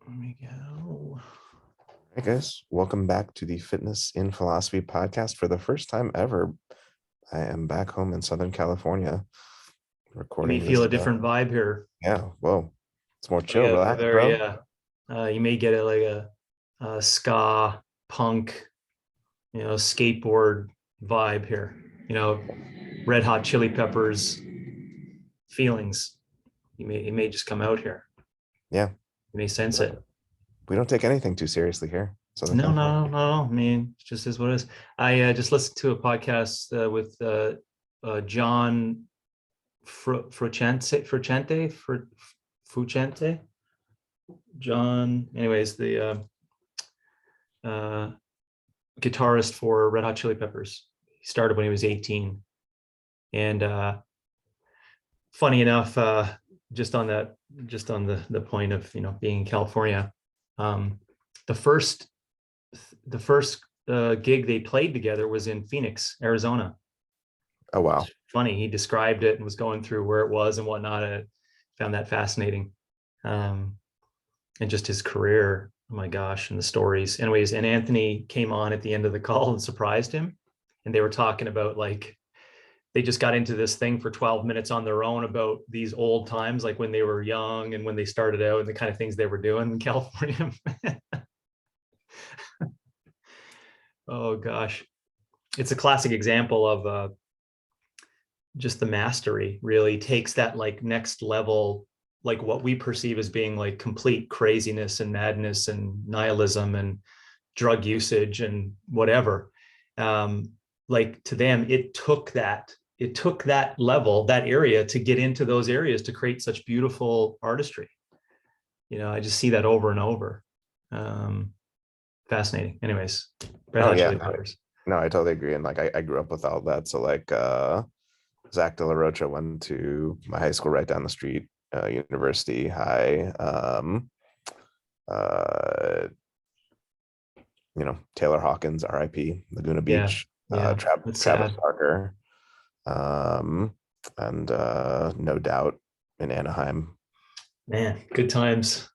There we go. Hey guys, welcome back to the Fitness in Philosophy podcast. For the first time ever, I am back home in Southern California You recording may feel this. a different vibe here. Yeah, whoa, it's more Like chill, a relax, very, bro. you may get a ska punk, skateboard vibe here. Red Hot Chili Peppers feelings. It may just come out here. Yeah, You may sense it. we don't take anything too seriously here, Southern No, California. no, no, no. I mean, it just is what it is. I just listened to a podcast with John Fucente. John, anyways, the guitarist for Red Hot Chili Peppers. He started when he was 18. And funny enough, just on the point of being in California, the first gig they played together was in Phoenix, Arizona. Oh wow, Funny, he described it and was going through where it was and whatnot. I found that fascinating, and just his career. Oh my gosh, and the stories. Anyways, and Anthony came on at the end of the call and surprised him, and they were talking about they just got into this thing for 12 minutes on their own about these old times, like when they were young and when they started out and the kind of things they were doing in California. Oh gosh, it's a classic example of just the mastery really takes that next level, like what we perceive as being like complete craziness and madness and nihilism and drug usage and whatever. Like to them, it took that level, that area, to get into those areas to create such beautiful artistry. I just see that over and over. Fascinating. Anyways, Red Hot Chili Peppers. No, I totally agree. And I grew up with all that. So Zach De La Rocha went to my high school right down the street, University High. Taylor Hawkins, R.I.P., Laguna Beach, Travis Barker, and No Doubt in Anaheim. Man, good times.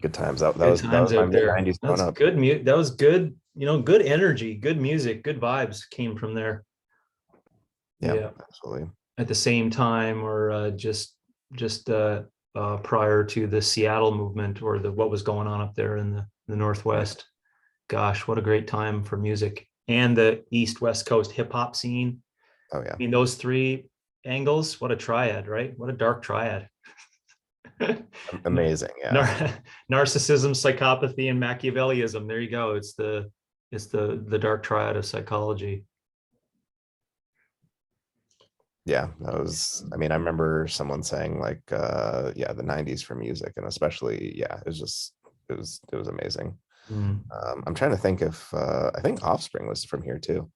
Good times. That was my mid-90s growing up. Good. That was good. Good energy, good music, good vibes came from there. Yeah, absolutely. At the same time, or just prior to the Seattle movement, or what was going on up there in the Northwest. Right. Gosh, what a great time for music, and the East West Coast hip hop scene. Oh yeah. I mean, those three angles, what a triad, right? What a dark triad. Amazing. Yeah. Narcissism, psychopathy, and Machiavellism. There you go. It's the dark triad of psychology. Yeah, I remember someone saying the 90s for music, and especially, it was amazing. I'm trying to think if I think Offspring was from here too.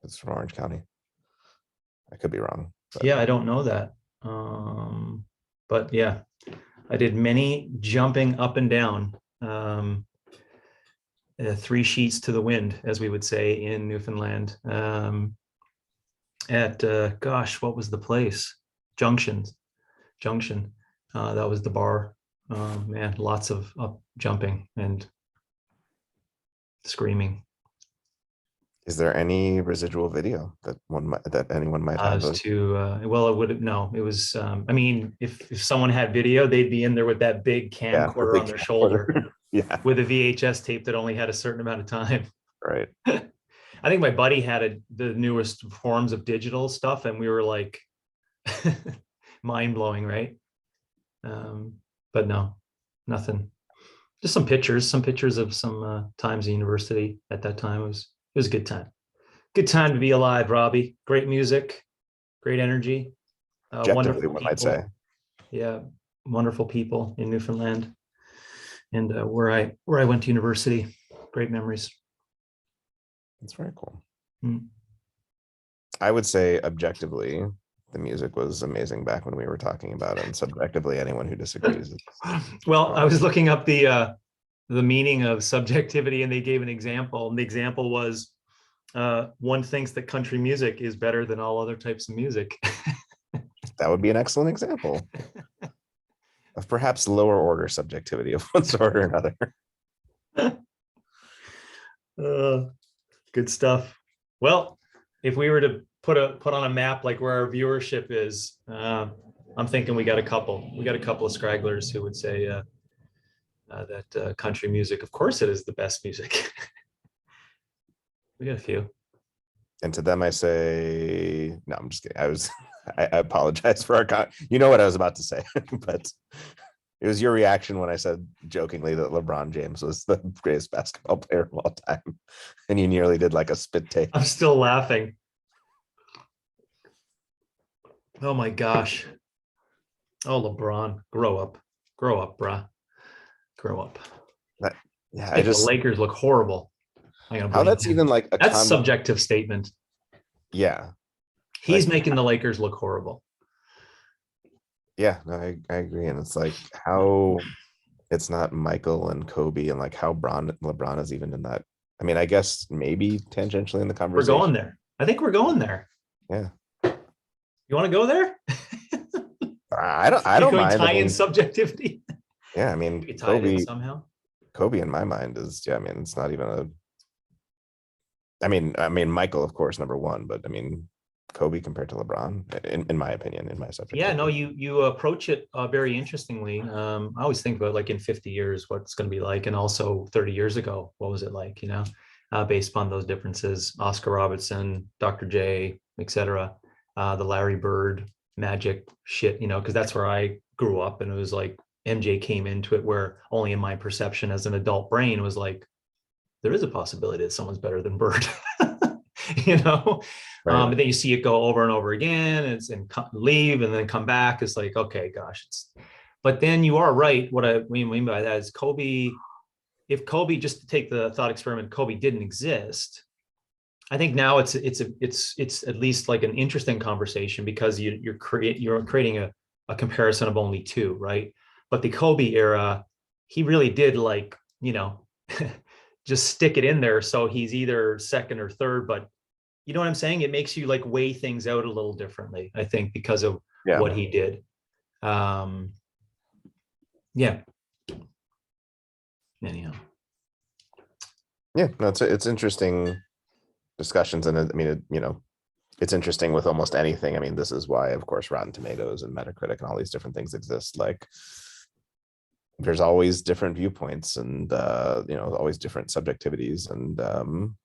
It's from Orange County. I could be wrong. Yeah, I don't know that. But yeah, I did many jumping up and down, 3 sheets to the wind, as we would say in Newfoundland. At what was the place? Junction. That was the bar. Man, lots of up jumping and screaming. Is there any residual video that anyone might have? It would no. It was. I mean, if someone had video, they'd be in there with that big camcorder on their shoulder, with a VHS tape that only had a certain amount of time. Right. I think my buddy had the newest forms of digital stuff, and we were like, mind blowing, right? But no, nothing. Just some pictures of some times in university at that time. It was a good time. Good time to be alive, Robby. Great music, great energy. Objectively, one might say. Yeah, wonderful people in Newfoundland, and where I went to university. Great memories. That's very cool. I would say objectively, the music was amazing back when we were talking about it, and subjectively, anyone who disagrees. Well, I was looking up the meaning of subjectivity, and they gave an example. And the example was, one thinks that country music is better than all other types of music. That would be an excellent example. of perhaps lower order subjectivity of one sort or another. Good stuff. Well, if we were to put on a map like where our viewership is, I'm thinking we got a couple of scragglers who would say that country music, of course, it is the best music. We got a few. And to them, I say, no, I'm just kidding. I apologize for our, you know what I was about to say, but it was your reaction when I said jokingly that LeBron James was the greatest basketball player of all time. And you nearly did like a spit take. I'm still laughing. Oh my gosh. Oh, LeBron, grow up, bruh. Grow up. Yeah, I just, the Lakers look horrible. How that's even like a that's subjective statement. Yeah. He's like, making the Lakers look horrible. Yeah, no, I agree. And it's like how it's not Michael and Kobe and like how LeBron is even in that. I mean, I guess maybe tangentially in the conversation. We're going there. I think we're going there. Yeah. You want to go there? I don't mind. Tie in subjectivity. Yeah, I mean, Kobe somehow. Kobe in my mind is, yeah, I mean, it's not even a. I mean, Michael, of course, number one, but I mean, Kobe compared to LeBron, in my opinion, in my subject. Yeah, no, you approach it very interestingly. I always think about like in 50 years, what's going to be like, and also 30 years ago, what was it like? You know, based upon those differences, Oscar Robertson, Dr. J, etc. The Larry Bird Magic shit, you know, because that's where I grew up, and it was like MJ came into it where only in my perception as an adult brain was like, there is a possibility that someone's better than Bird, you know. Right. But then you see it go over and over again, and leave and then come back. It's like, okay, gosh. But then you are right. What I mean by that is Kobe. If Kobe, just to take the thought experiment, Kobe didn't exist, I think now it's at least like an interesting conversation because you're creating a comparison of only two, right? But the Kobe era, he really did like, you know, just stick it in there. So he's either second or third, but you know what I'm saying? It makes you like weigh things out a little differently, I think, because of what he did. Yeah. Anyhow. Yeah, no, it's interesting discussions. And I mean, you know, it's interesting with almost anything. I mean, this is why, of course, Rotten Tomatoes and Metacritic and all these different things exist. Like, there's always different viewpoints and, you know, always different subjectivities and,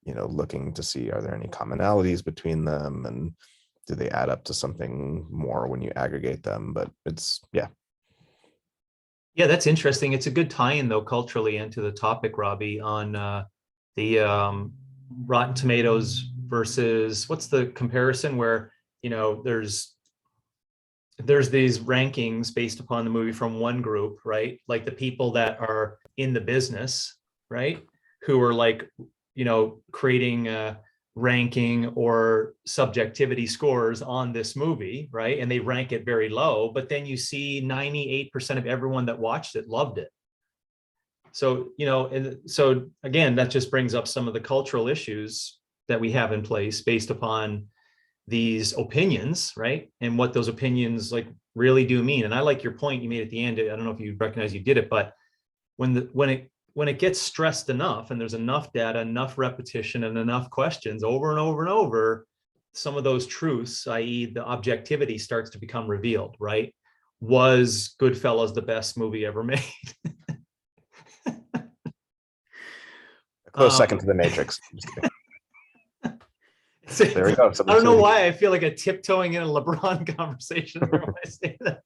you know, looking to see, are there any commonalities between them and do they add up to something more when you aggregate them? But it's, yeah. Yeah, that's interesting. It's a good tie-in, though, culturally into the topic, Robby, on the Rotten Tomatoes versus what's the comparison where, you know, there's these rankings based upon the movie from one group, right? Like the people that are in the business, right? Who are like, you know, creating ranking or subjectivity scores on this movie, right? And they rank it very low, but then you see 98% of everyone that watched it loved it. So, you know, and so again, that just brings up some of the cultural issues that we have in place based upon these opinions, right? And what those opinions like really do mean. And I like your point you made at the end. I don't know if you recognize you did it, but when it gets stressed enough and there's enough data, enough repetition and enough questions over and over and over, some of those truths, i.e. the objectivity, starts to become revealed, right? Was Goodfellas the best movie ever made? A close second to The Matrix. There we go. I don't know why I feel like a tiptoeing in a LeBron conversation when I say that.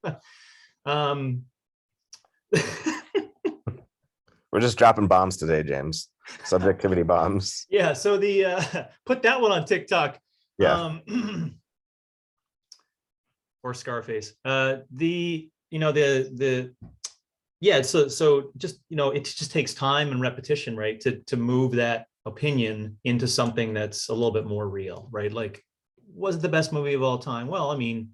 We're just dropping bombs today, James. Subjectivity bombs. Yeah. So the put that one on TikTok. Yeah. Or Scarface. Yeah. So just, you know, it just takes time and repetition, right? To move that opinion into something that's a little bit more real, right? Like, was it the best movie of all time? Well, I mean,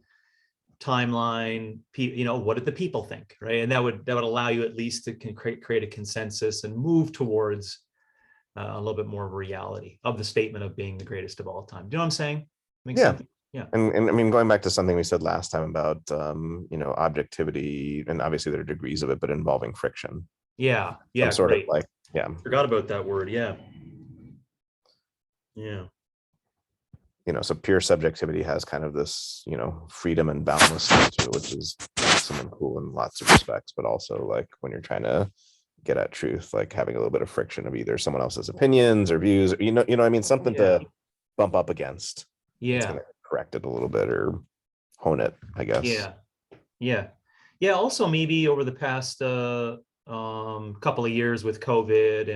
timeline, you know, what did the people think, right? And that would allow you at least to create a consensus and move towards a little bit more of a reality of the statement of being the greatest of all time. Do you know what I'm saying? Makes sense? Yeah. And I mean, going back to something we said last time about, objectivity, and obviously there are degrees of it, but involving friction. Yeah. Some Yeah. sort of Great. like, yeah, Forgot about that word. Yeah. Yeah. so pure subjectivity has kind of this, freedom and boundlessness to it, which is awesome and cool in lots of respects, but also like when you're trying to get at truth, like having a little bit of friction of either someone else's opinions or views, or, what I mean, something Yeah. to bump up against. It's Yeah. going to correct it a little bit or hone it, I guess. Yeah. Yeah. Yeah. Also, maybe over the past couple of years with COVID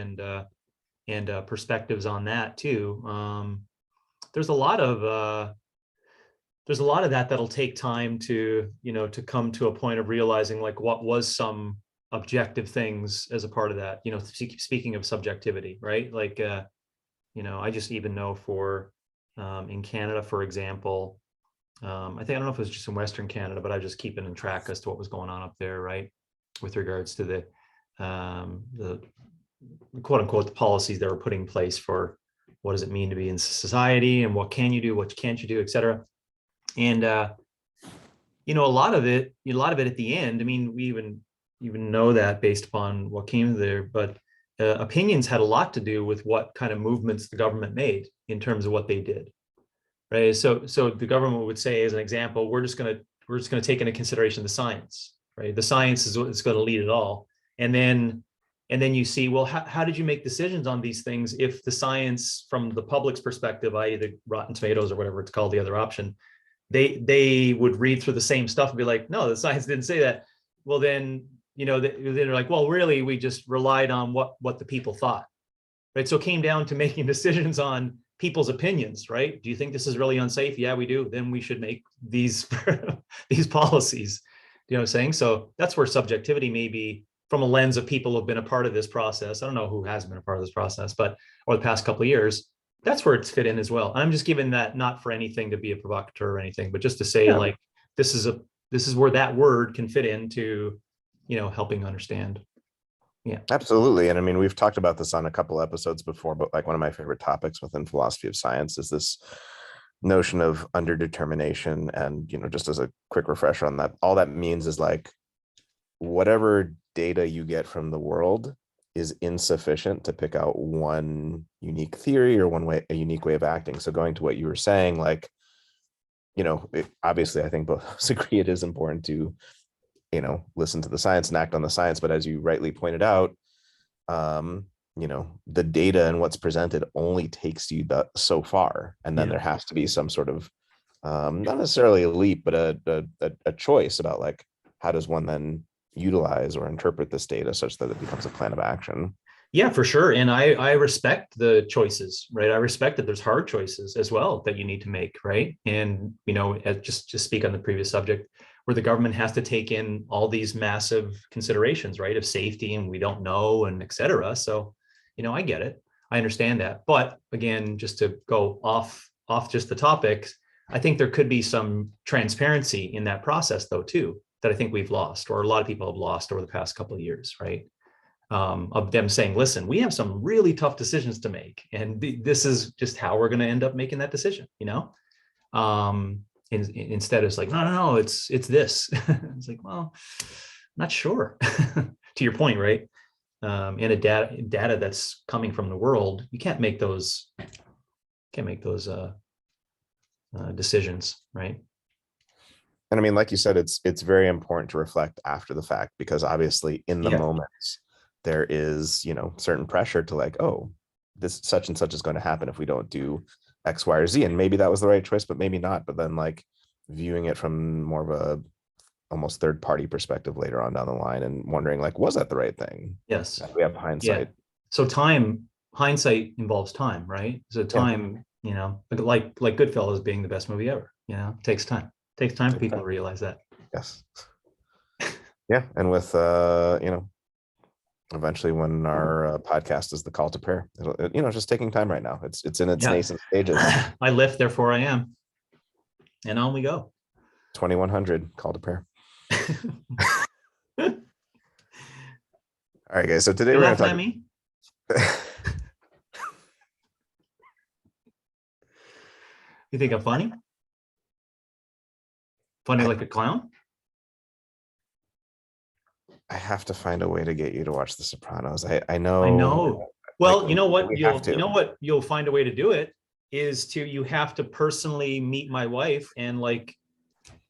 and perspectives on that too. There's a lot of that that'll take time to to come to a point of realizing like what was some objective things as a part of that. Speaking of subjectivity, right? Like I just even know for in Canada, for example. I don't know if it was just in Western Canada, but I just keeping in track as to what was going on up there, right? With regards to the quote unquote the policies that were put in place for what does it mean to be in society and what can you do, what can't you do, et cetera. And a lot of it at the end, I mean, we even know that based upon what came there, but opinions had a lot to do with what kind of movements the government made in terms of what they did, right? So the government would say, as an example, we're just going to take into consideration the science, right? The science is what's going to lead it all. And then you see, well, how did you make decisions on these things if the science from the public's perspective, i.e. the Rotten Tomatoes or whatever it's called, the other option, they would read through the same stuff and be like, no, the science didn't say that. Well, then, they're like, well, really, we just relied on what the people thought, right? So it came down to making decisions on people's opinions, right? Do you think this is really unsafe? Yeah, we do. Then we should make these these policies. You know what I'm saying? So that's where subjectivity may be from a lens of people who have been a part of this process. I don't know who has been a part of this process, but over the past couple of years, that's where it's fit in as well. I'm just giving that not for anything to be a provocateur or anything, but just to say like this is where that word can fit into, helping understand. Yeah. Absolutely. And I mean, we've talked about this on a couple episodes before, but like one of my favorite topics within philosophy of science is this notion of underdetermination. And, just as a quick refresher on that, all that means is like whatever data you get from the world is insufficient to pick out one unique theory or a unique way of acting. So going to what you were saying, like, obviously I think both of us agree it is important to, listen to the science and act on the science. But as you rightly pointed out, the data and what's presented only takes you so far. And then there has to be some sort of, not necessarily a leap, but a choice about like, how does one then utilize or interpret this data such that it becomes a plan of action? Yeah, for sure. And I respect the choices, right? I respect that there's hard choices as well that you need to make, right? And, just speak on the previous subject where the government has to take in all these massive considerations, right? Of safety and we don't know and et cetera. So, I get it. I understand that. But again, just to go off just the topics, I think there could be some transparency in that process though, too, that I think we've lost, or a lot of people have lost over the past couple of years, right? Of them saying, listen, we have some really tough decisions to make. And this is just how we're going to end up making that decision, instead it's like, no, it's this. It's like, well, not sure. To your point, right? And a data that's coming from the world, you can't make those decisions, right? And I mean, like you said, it's very important to reflect after the fact, because obviously in the moments there is, certain pressure to like, oh, this such and such is going to happen if we don't do X, Y, or Z. And maybe that was the right choice, but maybe not. But then like viewing it from more of a almost third party perspective later on down the line and wondering like, was that the right thing? Yes. We have hindsight. So hindsight involves time, right? So time, like Goodfellas being the best movie ever, takes time. Takes time for people to realize that. Yes. Yeah. And with, eventually when our podcast is the call to prayer, it's just taking time right now. It's in its nascent stages. I lift, therefore I am. And on we go. 2100 call to prayer. All right, guys. So today we're going to talk. Me? You think I'm funny? Funny like a clown? I have to find a way to get you to watch The Sopranos. I I know, know. like, Well, you know what we have you to. know what you'll find a way to do it is you have to personally meet my wife and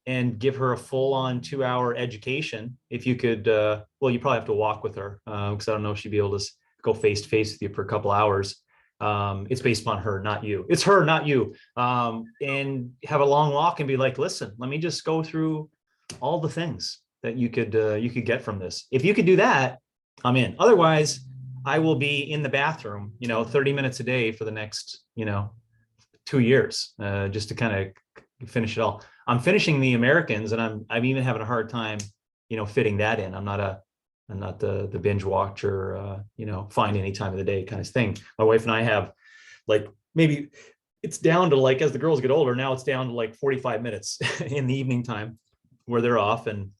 and give her a full-on 2-hour education. If you could, well, you probably have to walk with her because I don't know if she'd be able to go face to face with you for a couple hours. It's based upon her, not you. It's her, not you. And have a long walk and be like, listen, let me just go through all the things that you could get from this. If you could do that, I'm in. Otherwise, I will be in the bathroom, 30 minutes a day for the next, 2 years, just to kind of finish it all. I'm finishing the Americans, and I'm even having a hard time, fitting that in. I'm not the binge watcher, find any time of the day kind of thing. My wife and I have like maybe it's down to like as the girls get older, now it's down to like 45 minutes in the evening time where they're off and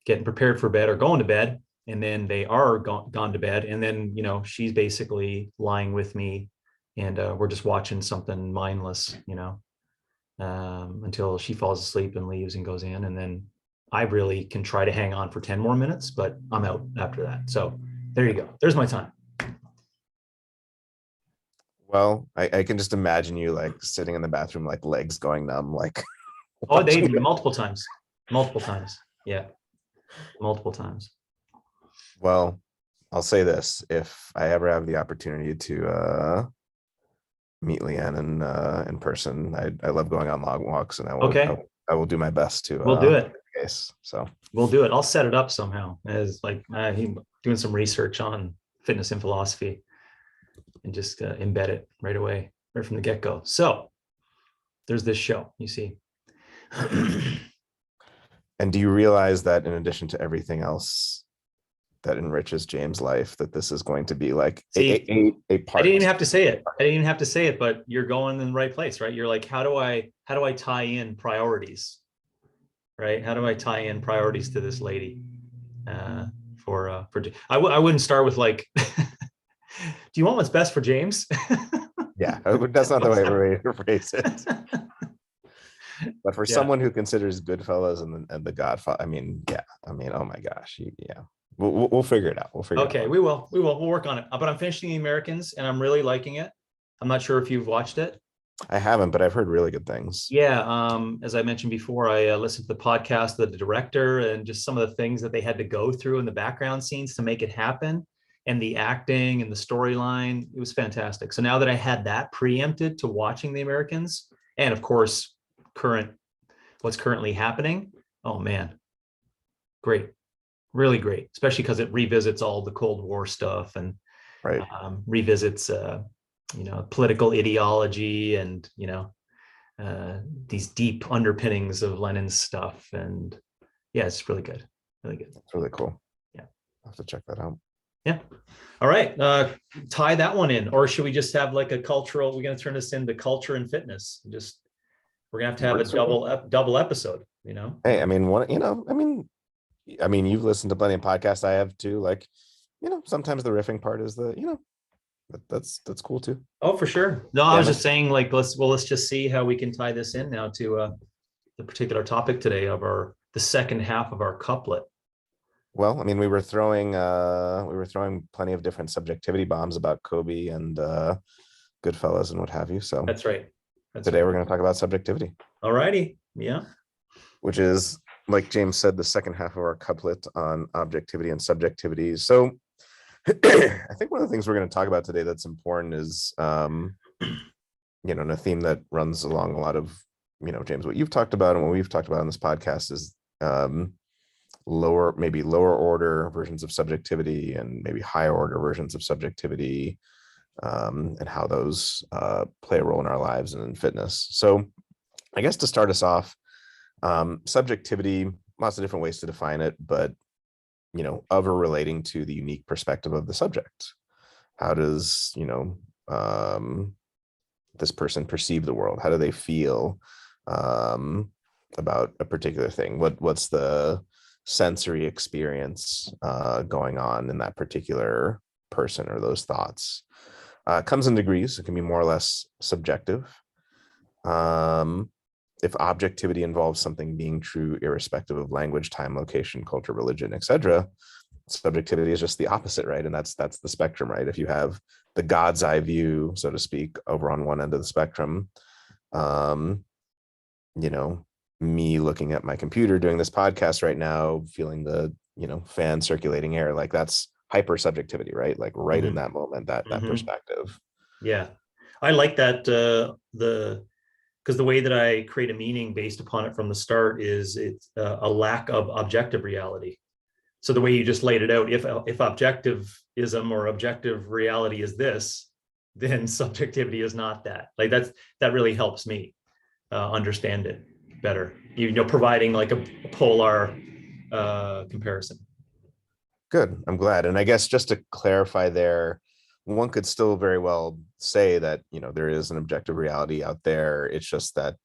getting prepared for bed or going to bed. And then they are gone to bed. And then, she's basically lying with me and we're just watching something mindless, until she falls asleep and leaves and goes in. And then I really can try to hang on for 10 more minutes, but I'm out after that. So there you go. There's my time. Well, I can just imagine you like sitting in the bathroom, like legs going numb, like. Oh, they multiple times. Yeah. Multiple times. Well, I'll say this: if I ever have the opportunity to meet Leanne in person, I love going on long walks, and I will do my best to. We'll do it. Case, so we'll do it. I'll set it up somehow as like doing some research on fitness and philosophy, and just embed it right away, right from the get go. So there's this show, you see. And do you realize that in addition to everything else that enriches James' life, that this is going to be like a part? I didn't even have to say it. But you're going in the right place, right? You're like, how do I tie in priorities, right? How do I tie in priorities to this lady? I wouldn't start with like, do you want what's best for James? Yeah, that's not the way to phrase it. But for someone who considers Goodfellas and The Godfather, I mean, oh my gosh, yeah, we'll figure it out. Okay, we will. We'll work on it. But I'm finishing The Americans, and I'm really liking it. I'm not sure if you've watched it. I haven't, but I've heard really good things. Yeah, as I mentioned before, I listened to the podcast of the director and just some of the things that they had to go through in the background scenes to make it happen, and the acting and the storyline. It was fantastic. So now that I had that preempted to watching The Americans, and of course, what's currently happening. Oh man, great, really great, especially because it revisits all the Cold War stuff and revisits political ideology and these deep underpinnings of Lenin's stuff. And yeah, it's really good. It's really cool. Yeah, I'll have to check that out. Yeah. All right. Tie that one in, or should we just have like a cultural? We're going to turn this into culture and fitness. We're gonna have a double episode, Hey, I mean, you've listened to plenty of podcasts. I have too. Like, sometimes the riffing part is that's cool too. Oh, for sure. No, I was just saying, like, let's just see how we can tie this in now to the particular topic today of the second half of our couplet. Well, I mean, we were throwing plenty of different subjectivity bombs about Kobe and Goodfellas and what have you. So that's right. Today we're going to talk about subjectivity. All righty. Yeah. Which is, like James said, the second half of our couplet on objectivity and subjectivity. So I think one of the things we're going to talk about today that's important is, and a theme that runs along a lot of, James, what you've talked about and what we've talked about on this podcast is lower order versions of subjectivity and maybe higher order versions of subjectivity. And how those play a role in our lives and in fitness. So I guess to start us off, subjectivity, lots of different ways to define it, but, of or relating to the unique perspective of the subject. How does, this person perceive the world? How do they feel about a particular thing? What's the sensory experience going on in that particular person or those thoughts? Comes in degrees. It can be more or less subjective. if objectivity involves something being true irrespective of language, time, location, culture, religion, etc., subjectivity is just the opposite, right? And that's the spectrum, right? If you have the God's eye view, so to speak, over on one end of the spectrum, um, you know, me looking at my computer doing this podcast right now, feeling the, fan circulating air, like that's hyper subjectivity, right? Like right in that moment, that perspective. Yeah, I like that. Because the way that I create a meaning based upon it from the start is it's a lack of objective reality. So the way you just laid it out, if objectivism or objective reality is this, then subjectivity is not that. Like that really helps me understand it better. Providing like a polar comparison. Good. I'm glad. And I guess just to clarify there, one could still very well say that, there is an objective reality out there. It's just that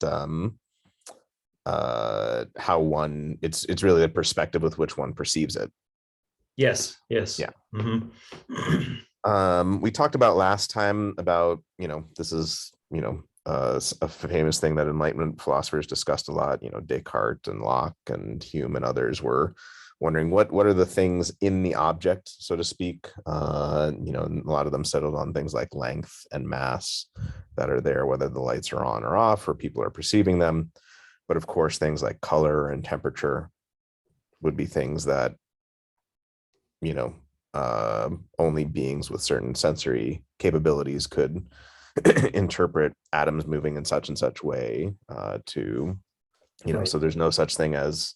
it's really the perspective with which one perceives it. Yes. Yeah. Mm-hmm. We talked about last time about, this is, a famous thing that Enlightenment philosophers discussed a lot, Descartes and Locke and Hume and others were wondering what are the things in the object, so to speak. A lot of them settled on things like length and mass that are there, whether the lights are on or off or people are perceiving them. But of course, things like color and temperature would be things that, only beings with certain sensory capabilities could interpret atoms moving in such and such way right. So there's no such thing as,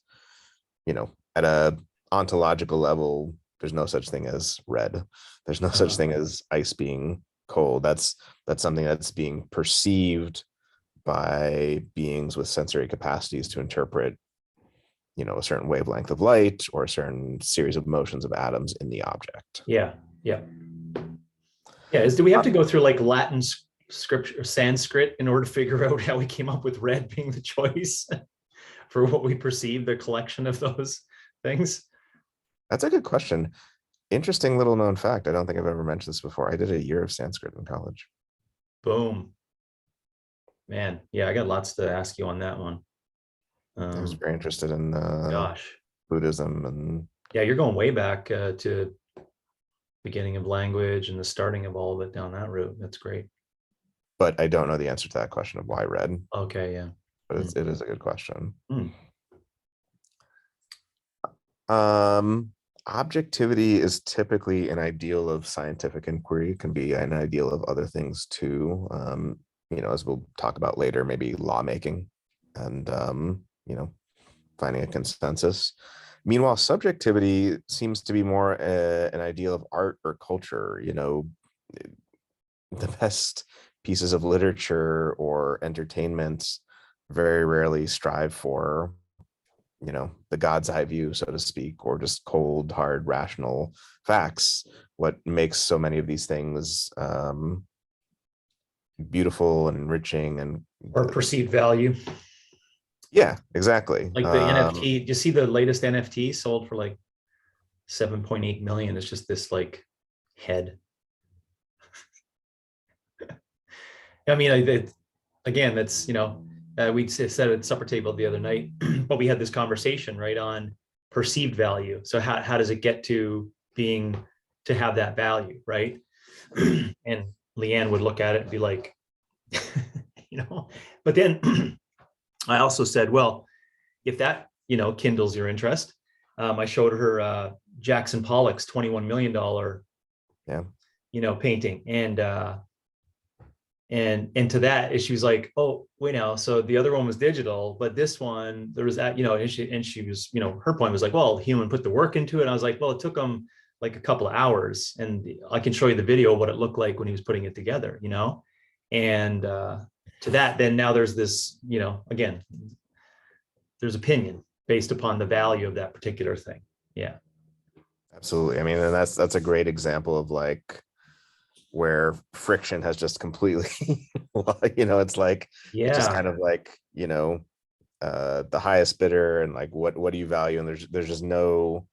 at a ontological level, there's no such thing as red. There's no such thing as ice being cold. That's something that's being perceived by beings with sensory capacities to interpret, a certain wavelength of light or a certain series of motions of atoms in the object. Yeah. Do we have to go through like Latin scripture or Sanskrit in order to figure out how we came up with red being the choice for what we perceive, the collection of those things? That's a good question. Interesting little known fact. I don't think I've ever mentioned this before. I did a year of Sanskrit in college. Boom. Man, yeah, I got lots to ask you on that one. I was very interested in Buddhism and yeah, you're going way back to beginning of language and the starting of all of it down that route. That's great. But I don't know the answer to that question of why red. Okay, yeah. But it is a good question. Objectivity is typically an ideal of scientific inquiry. It can be an ideal of other things too. As we'll talk about later, maybe lawmaking and finding a consensus. Meanwhile, subjectivity seems to be more an ideal of art or culture. The best pieces of literature or entertainment very rarely strive for, the God's eye view, so to speak, or just cold, hard, rational facts. What makes so many of these things beautiful and enriching and or perceived value. Yeah, exactly. Like the NFT, you see the latest NFT sold for like 7.8 million. It's just this like head. I mean, again, that's, we said at supper table the other night, but we had this conversation right on perceived value. So how does it get to have that value, right? And Leanne would look at it and be like, but then I also said, well, if that, kindles your interest, I showed her Jackson Pollock's $21 million, painting. And to that, she was like, oh, wait now. So the other one was digital, but this one, there was that, and she was, her point was like, well, human put the work into it. And I was like, well, it took him like a couple of hours, and I can show you the video of what it looked like when he was putting it together, and to that, then now there's this, again, there's opinion based upon the value of that particular thing. Yeah. Absolutely. I mean, and that's a great example of like where friction has just completely, it's like, it's just kind of like, the highest bidder and like, what do you value? And there's just no,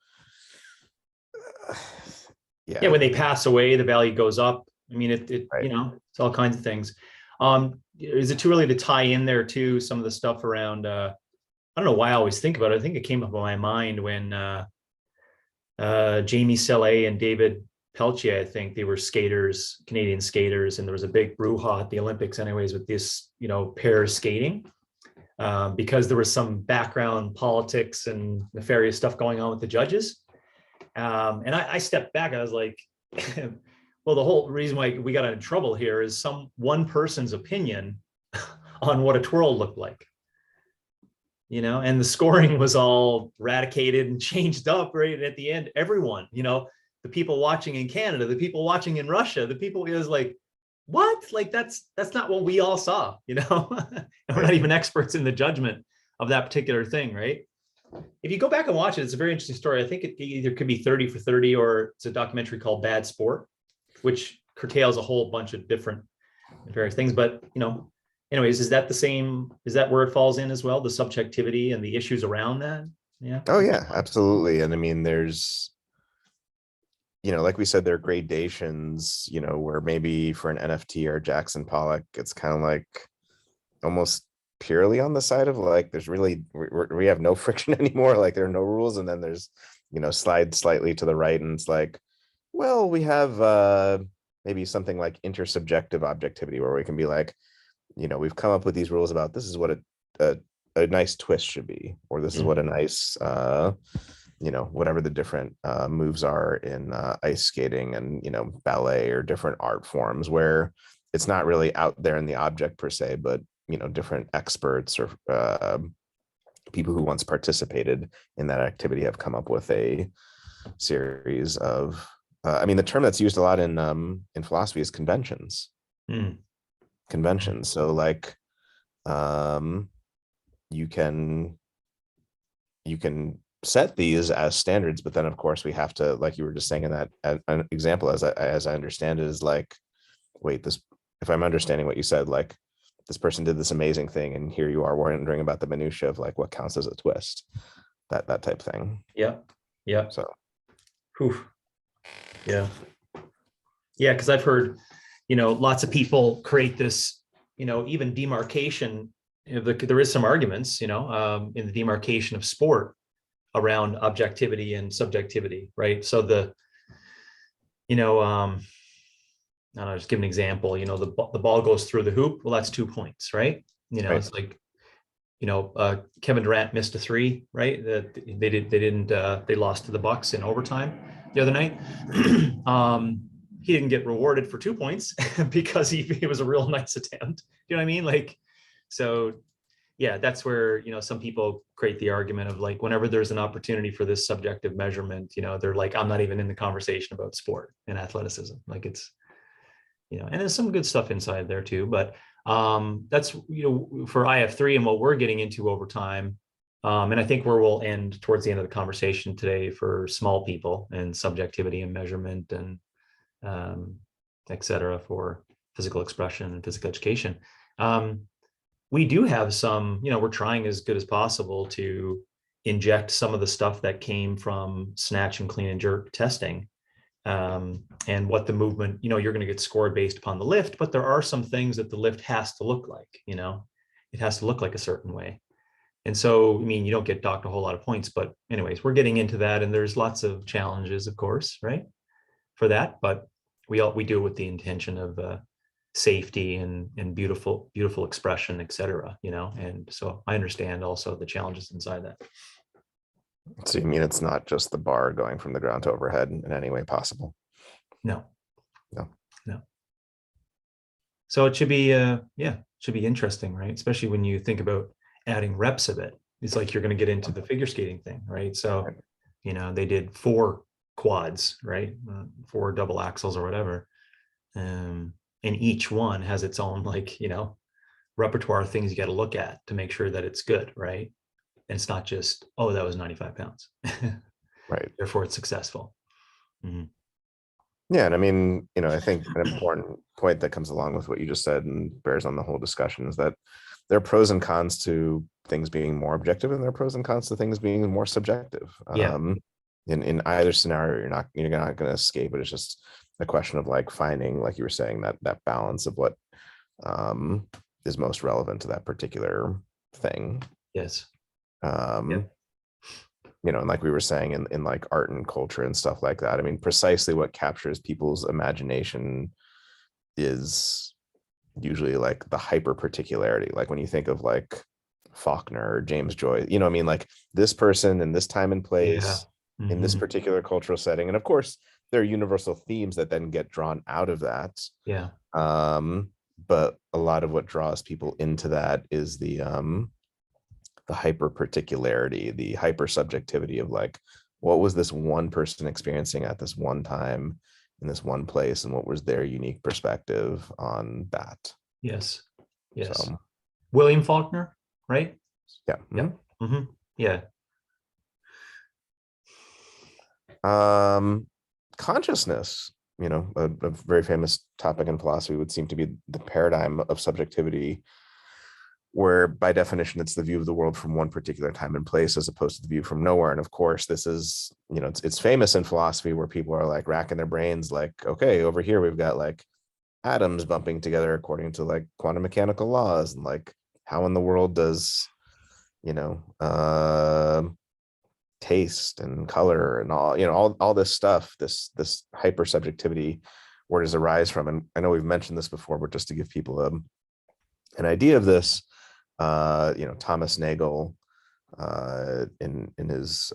when they pass away, the value goes up. I mean, right. It's all kinds of things. Is it too early to tie in there too some of the stuff around? I don't know why I always think about it. I think it came up in my mind when Jamie Salé and David Peltier, I think they were skaters, Canadian skaters, and there was a big brouhaha at the Olympics, anyways, with this, pair skating. Because there was some background politics and nefarious stuff going on with the judges. And I stepped back. I was like, well, the whole reason why we got in trouble here is one person's opinion on what a twirl looked like. And the scoring was all eradicated and changed up right at the end. Everyone, the people watching in Canada, the people watching in Russia, the people, it was like, what? Like that's not what we all saw, and we're not even experts in the judgment of that particular thing, right? If you go back and watch it, it's a very interesting story. I think it either could be 30 for 30 or it's a documentary called Bad Sport, which curtails a whole bunch of different various things. But, anyways, is that where it falls in as well? The subjectivity and the issues around that? Yeah. Oh yeah, absolutely. And I mean, there's, like we said, there are gradations, where maybe for an NFT or Jackson Pollock, it's kind of like almost purely on the side of like, there's really, we have no friction anymore. Like there are no rules. And then there's, slide slightly to the right. And it's like, well, we have maybe something like intersubjective objectivity where we can be like, we've come up with these rules about this is what a nice twist should be, or this is what a nice, whatever the different moves are in ice skating and, ballet or different art forms where it's not really out there in the object per se, but, different experts or people who once participated in that activity have come up with a series of, the term that's used a lot in philosophy is conventions. Conventions. So like, you can set these as standards, but then of course we have to, like you were just saying in that an example, as I understand it, is like, wait, this, if I'm understanding what you said, like this person did this amazing thing and here you are wondering about the minutia of like what counts as a twist, that type thing. Yeah. So Whew. Yeah, because I've heard lots of people create this even demarcation. There is some arguments in the demarcation of sport around objectivity and subjectivity, right? So I don't know, just give an example. The ball goes through the hoop. Well, that's 2 points, right? right. It's like, Kevin Durant missed a three, right? They lost to the Bucks in overtime the other night. He didn't get rewarded for 2 points because it was a real nice attempt. You know what I mean? Like, so yeah, that's where, some people create the argument of like, whenever there's an opportunity for this subjective measurement, they're like, I'm not even in the conversation about sport and athleticism. Like it's, and there's some good stuff inside there too, but that's, for IF3 and what we're getting into over time. And I think where we'll end towards the end of the conversation today for small people and subjectivity and measurement and et cetera for physical expression and physical education. We do have some, we're trying as good as possible to inject some of the stuff that came from snatch and clean and jerk testing. And what the movement, you're going to get scored based upon the lift, but there are some things that the lift has to look like, it has to look like a certain way. And so, you don't get docked a whole lot of points, but anyways, we're getting into that. And there's lots of challenges, of course, right, for that. But we do it with the intention of safety and beautiful expression, et cetera, and so I understand also the challenges inside that. So you mean it's not just the bar going from the ground to overhead in any way possible? No. So it should be, should be interesting, right? Especially when you think about adding reps of it. It's like you're going to get into the figure skating thing, right? So, they did 4 quads, right? 4 double axles or whatever. And each one has its own, like, repertoire of things you got to look at to make sure that it's good, right? And it's not just, oh, that was 95 pounds. Right. Therefore, it's successful. Mm-hmm. Yeah. And I think an important point that comes along with what you just said and bears on the whole discussion is that there are pros and cons to things being more objective and there are pros and cons to things being more subjective. Yeah. In either scenario, you're not going to escape it. It's just a question of like finding, like you were saying, that balance of what is most relevant to that particular thing. Yes. Um, you know, and like we were saying in like art and culture and stuff like that, I mean, precisely what captures people's imagination is usually like the hyper particularity. Like when you think of like Faulkner or James Joyce, you know what I mean? Like this person in this time and Yeah. place in this Hmm. particular cultural setting. And of course, there are universal themes that then get drawn out of that. Yeah. But a lot of what draws people into that is the hyper particularity, the hyper subjectivity of like, what was this one person experiencing at this one time in this one place, and what was their unique perspective on that? Yes. Yes. So William Faulkner, right? yeah. Yeah. Hmm. Yeah. Consciousness, you know, a very famous topic in philosophy, would seem to be the paradigm of subjectivity, where by definition it's the view of the world from one particular time and place as opposed to the view from nowhere. And of course this is, you know, it's famous in philosophy where people are like racking their brains like, okay, over here we've got like atoms bumping together according to like quantum mechanical laws, and like how in the world does, you know, taste and color and all, you know, all this stuff, this hyper subjectivity, where does it arise from? And I know we've mentioned this before, but just to give people an idea of this, you know, Thomas Nagel, in his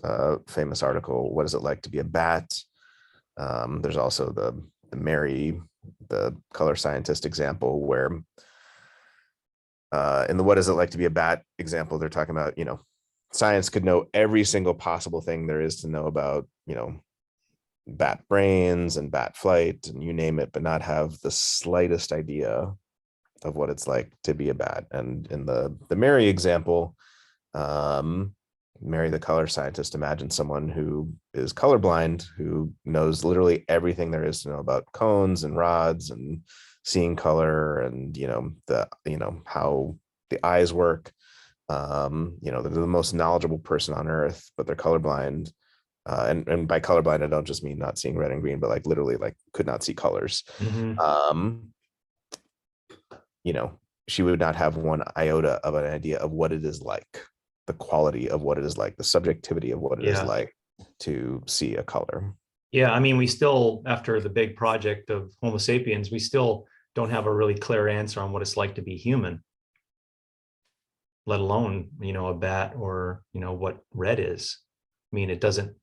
famous article, "What is it like to be a bat?" There's also the Mary, the color scientist example, where in the "What is it like to be a bat" example, they're talking about, you know, science could know every single possible thing there is to know about, you know, bat brains and bat flight and you name it, but not have the slightest idea of what it's like to be a bat. And in the Mary example, Mary, the color scientist, imagine someone who is colorblind, who knows literally everything there is to know about cones and rods and seeing color, and you know, how the eyes work. You know, they're the most knowledgeable person on earth, but they're colorblind. And by colorblind, I don't just mean not seeing red and green, but like literally like could not see colors. Hmm. Um, you know, she would not have one iota of an idea of what it is like, the quality of what it is like, the subjectivity of what it is Yeah. like to see a color. Yeah. I mean, we still, after the big project of Homo sapiens, we still don't have a really clear answer on what it's like to be human, let alone, you know, a bat, or, you know, what red is. I mean, it doesn't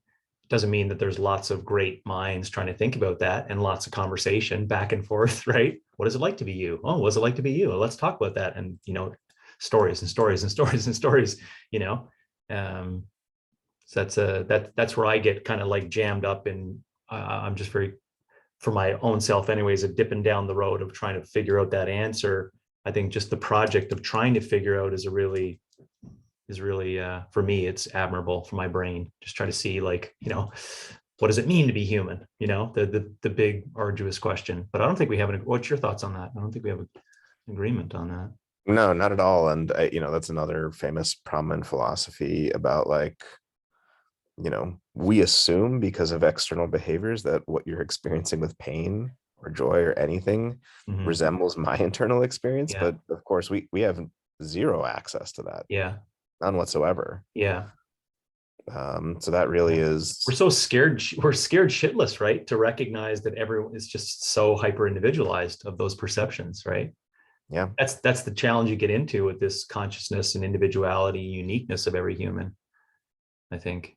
mean that there's lots of great minds trying to think about that and lots of conversation back and forth, right? What is it like to be you? Oh, what's it like to be you? Well, let's talk about that. And, you know, stories and stories and stories and stories, you know. So that's where I get kind of like jammed up in. I'm just very, for my own self anyways, of dipping down the road of trying to figure out that answer. I think just the project of trying to figure out is really for me, it's admirable for my brain. Just try to see, like, you know, what does it mean to be human, you know, the big arduous question. But I don't think we have what's your thoughts on that? I don't think we have an agreement on that. No, not at all. And you know, that's another famous problem in philosophy about like, you know, we assume because of external behaviors that what you're experiencing with pain or joy or anything Hmm. resembles my internal experience. Yeah. But of course, we have zero access to that, Yeah. none whatsoever. Yeah. So that really Yeah. We're is, so scared. We're scared shitless, right? To recognize that everyone is just so hyper individualized of those perceptions, right? yeah, That's the challenge you get into with this consciousness and individuality, uniqueness of every human, I think.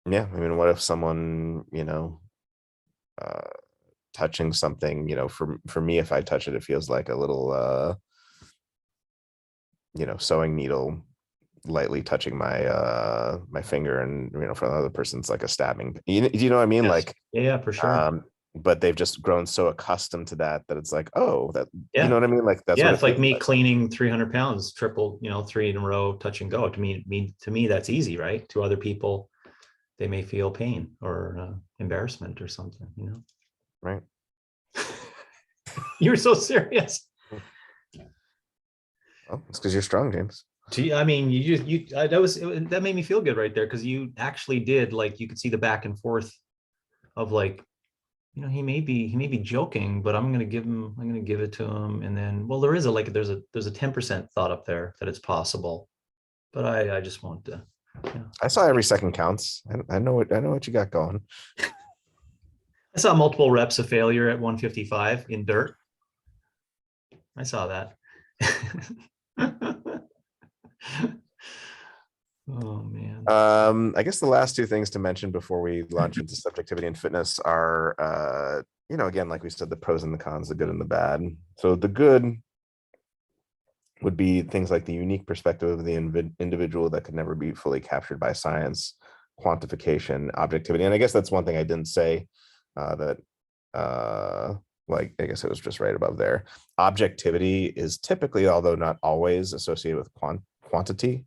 yeah. I mean, what if someone, you know, uh, touching something, you know, for me, if I touch it, it feels like a little, you know, sewing needle lightly touching my finger, and you know, for another person it's like a stabbing, you know what I mean, Yes. like, Yeah, yeah, for sure. um but they've just grown so accustomed to that that it's like, oh, that, you know Yeah. what I mean, like that's Yeah. what it It's like feels me like. cleaning 300 pounds, triple, you know, three in a row, touch and go. To me, that's easy, right? To other people, they may feel pain or embarrassment or something, you know. Right. You're so serious. Oh, it's because you're strong, James. Gee, I mean, that made me feel good right there, because you actually did, like, you could see the back and forth of like he may be joking, but I'm going to give it to him. And then, well, there's a 10% thought up there that it's possible, but I just want to, I saw every second counts. I know what you got going. I saw multiple reps of failure at 155 in dirt. I saw that. Oh man. I guess the last two things to mention before we launch into subjectivity and fitness are, again, like we said, the pros and the cons, the good and the bad. So the good would be things like the unique perspective of the individual that could never be fully captured by science, quantification, objectivity. And I guess that's one thing I didn't say that, like, I guess it was just right above there. Objectivity is typically, although not always, associated with quantity,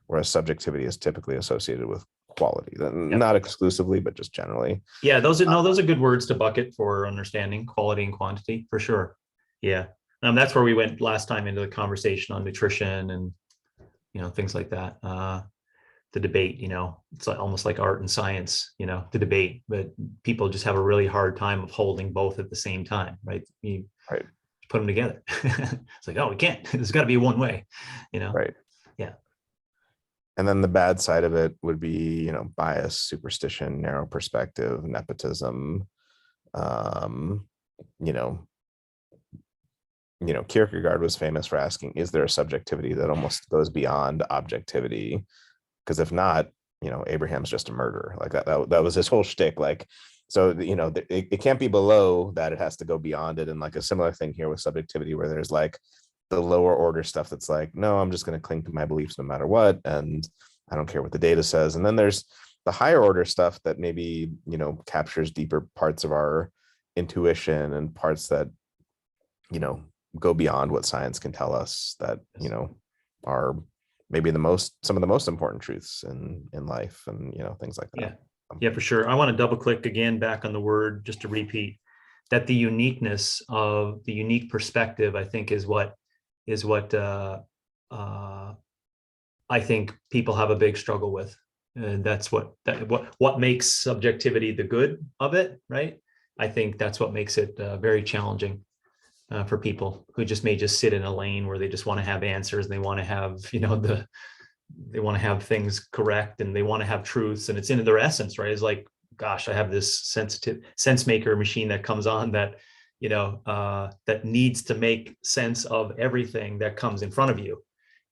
whereas subjectivity is typically associated with quality. Not exclusively, but just generally. Yeah, those are good words to bucket for understanding quality and quantity for sure. Yeah. That's where we went last time into the conversation on nutrition and, things like that. The debate, it's like, almost like art and science, the debate, but people just have a really hard time of holding both at the same time, right? You put them together. It's like, oh, we can't. There's got to be one way, Right. Yeah. And then the bad side of it would be, bias, superstition, narrow perspective, nepotism. Kierkegaard was famous for asking, is there a subjectivity that almost goes beyond objectivity? Because if not, Abraham's just a murderer. Like that was his whole shtick. Like, so, it can't be below that, it has to go beyond it. And like a similar thing here with subjectivity, where there's like the lower order stuff that's like, no, I'm just going to cling to my beliefs no matter what, and I don't care what the data says. And then there's the higher order stuff that maybe, captures deeper parts of our intuition and parts that, go beyond what science can tell us, that, are maybe some of the most important truths in life, and, things like that. Yeah, for sure. I want to double click again back on the word, just to repeat that the uniqueness of the unique perspective, I think, is what I think people have a big struggle with. And that's what makes subjectivity the good of it, right? I think that's what makes it very challenging for people who may just sit in a lane where they just want to have answers, and they want to have, they want to have things correct, and they want to have truths, and it's in their essence, right? It's like, gosh, I have this sense maker machine that comes on that, that needs to make sense of everything that comes in front of you.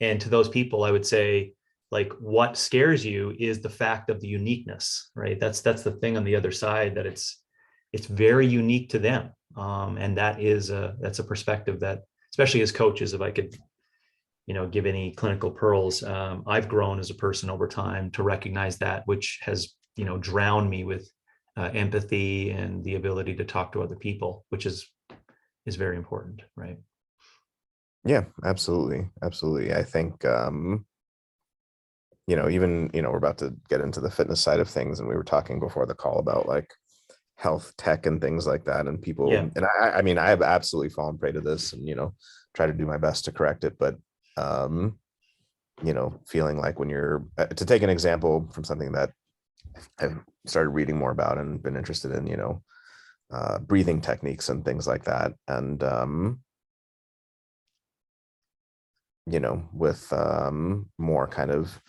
And to those people, I would say, like, what scares you is the fact of the uniqueness, right? That's the thing on the other side, that it's very unique to them. And that's a perspective that, especially as coaches, if I could, give any clinical pearls, I've grown as a person over time to recognize that, which has, drowned me with empathy and the ability to talk to other people, which is very important, right? Yeah, absolutely. Absolutely. I think, even, we're about to get into the fitness side of things, and we were talking before the call about like health tech and things like that. And people, and I mean, I have absolutely fallen prey to this, and, try to do my best to correct it. But, feeling like when you're, to take an example from something that I've started reading more about and been interested in, breathing techniques and things like that. And, with more kind of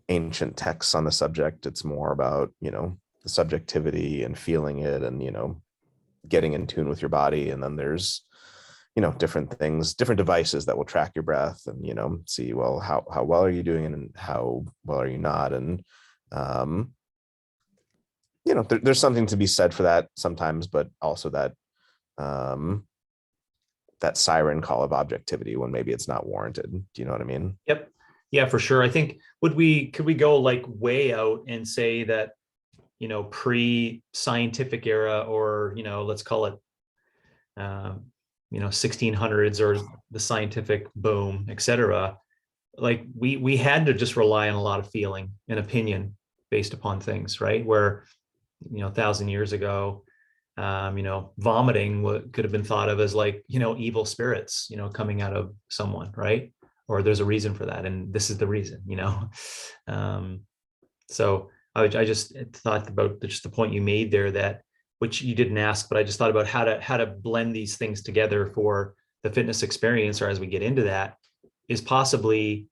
ancient texts on the subject, it's more about, the subjectivity and feeling it, and, getting in tune with your body. And then there's, different things, different devices that will track your breath and, see, well, how well are you doing and how well are you not? And, there's something to be said for that sometimes, but also that, that siren call of objectivity when maybe it's not warranted. Do you know what I mean? Yep. Yeah, for sure. I think, could we go like way out and say that, pre-scientific era, or, let's call it, 1600s, or the scientific boom, et cetera, like we had to just rely on a lot of feeling and opinion based upon things, right? Where, 1,000 years ago, vomiting could have been thought of as like, evil spirits, coming out of someone, right? Or there's a reason for that, and this is the reason, so I just thought about just the point you made there, that which you didn't ask, but I just thought about how to blend these things together for the fitness experience, or as we get into that, is possibly,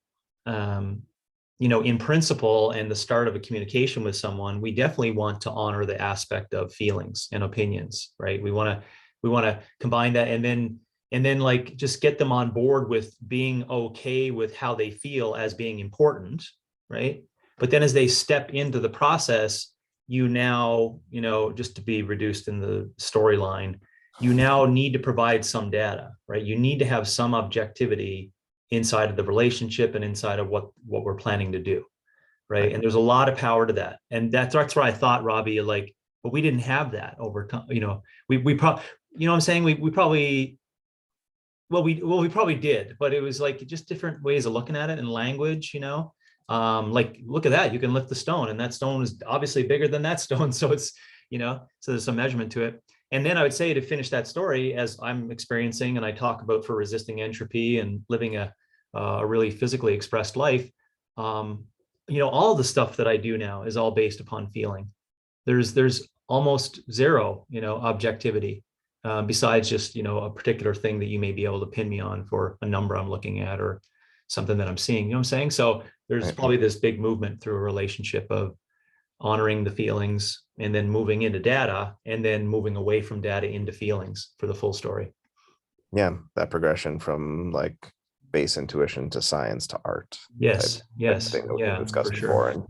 in principle and the start of a communication with someone, we definitely want to honor the aspect of feelings and opinions, right? We want to combine that, and then like just get them on board with being okay with how they feel as being important, right? But then as they step into the process, you now, just to be reduced in the storyline, you now need to provide some data, right? You need to have some objectivity inside of the relationship and inside of what we're planning to do, right? And there's a lot of power to that. And that's where I thought, Robby, like, but we didn't have that over time. We probably, what I'm saying? We probably, we probably did, but it was like just different ways of looking at it in language, like, look at that, you can lift the stone, and that stone is obviously bigger than that stone. So it's, so there's some measurement to it. And then I would say, to finish that story, as I'm experiencing, and I talk about for resisting entropy and living a really physically expressed life, all the stuff that I do now is all based upon feeling. There's almost zero, objectivity, besides just, a particular thing that you may be able to pin me on for a number I'm looking at or something that I'm seeing, what I'm saying? So there's probably this big movement through a relationship of honoring the feelings and then moving into data, and then moving away from data into feelings for the full story. Yeah, that progression from like base intuition to science to art. Yes. Thing that Yeah, we discussed for before. sure. And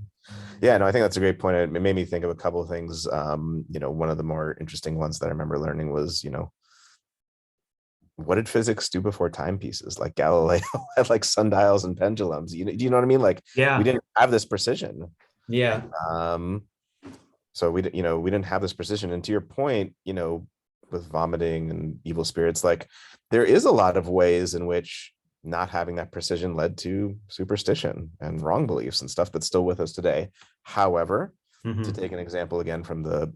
yeah, no, I think that's a great point. It made me think of a couple of things. One of the more interesting ones that I remember learning was, what did physics do before timepieces? Like Galileo had like sundials and pendulums. Do you know what I mean? Like, we didn't have this precision. Yeah. So we didn't have this precision. And to your point, with vomiting and evil spirits, like, there is a lot of ways in which not having that precision led to superstition and wrong beliefs and stuff that's still with us today. However, to take an example again from the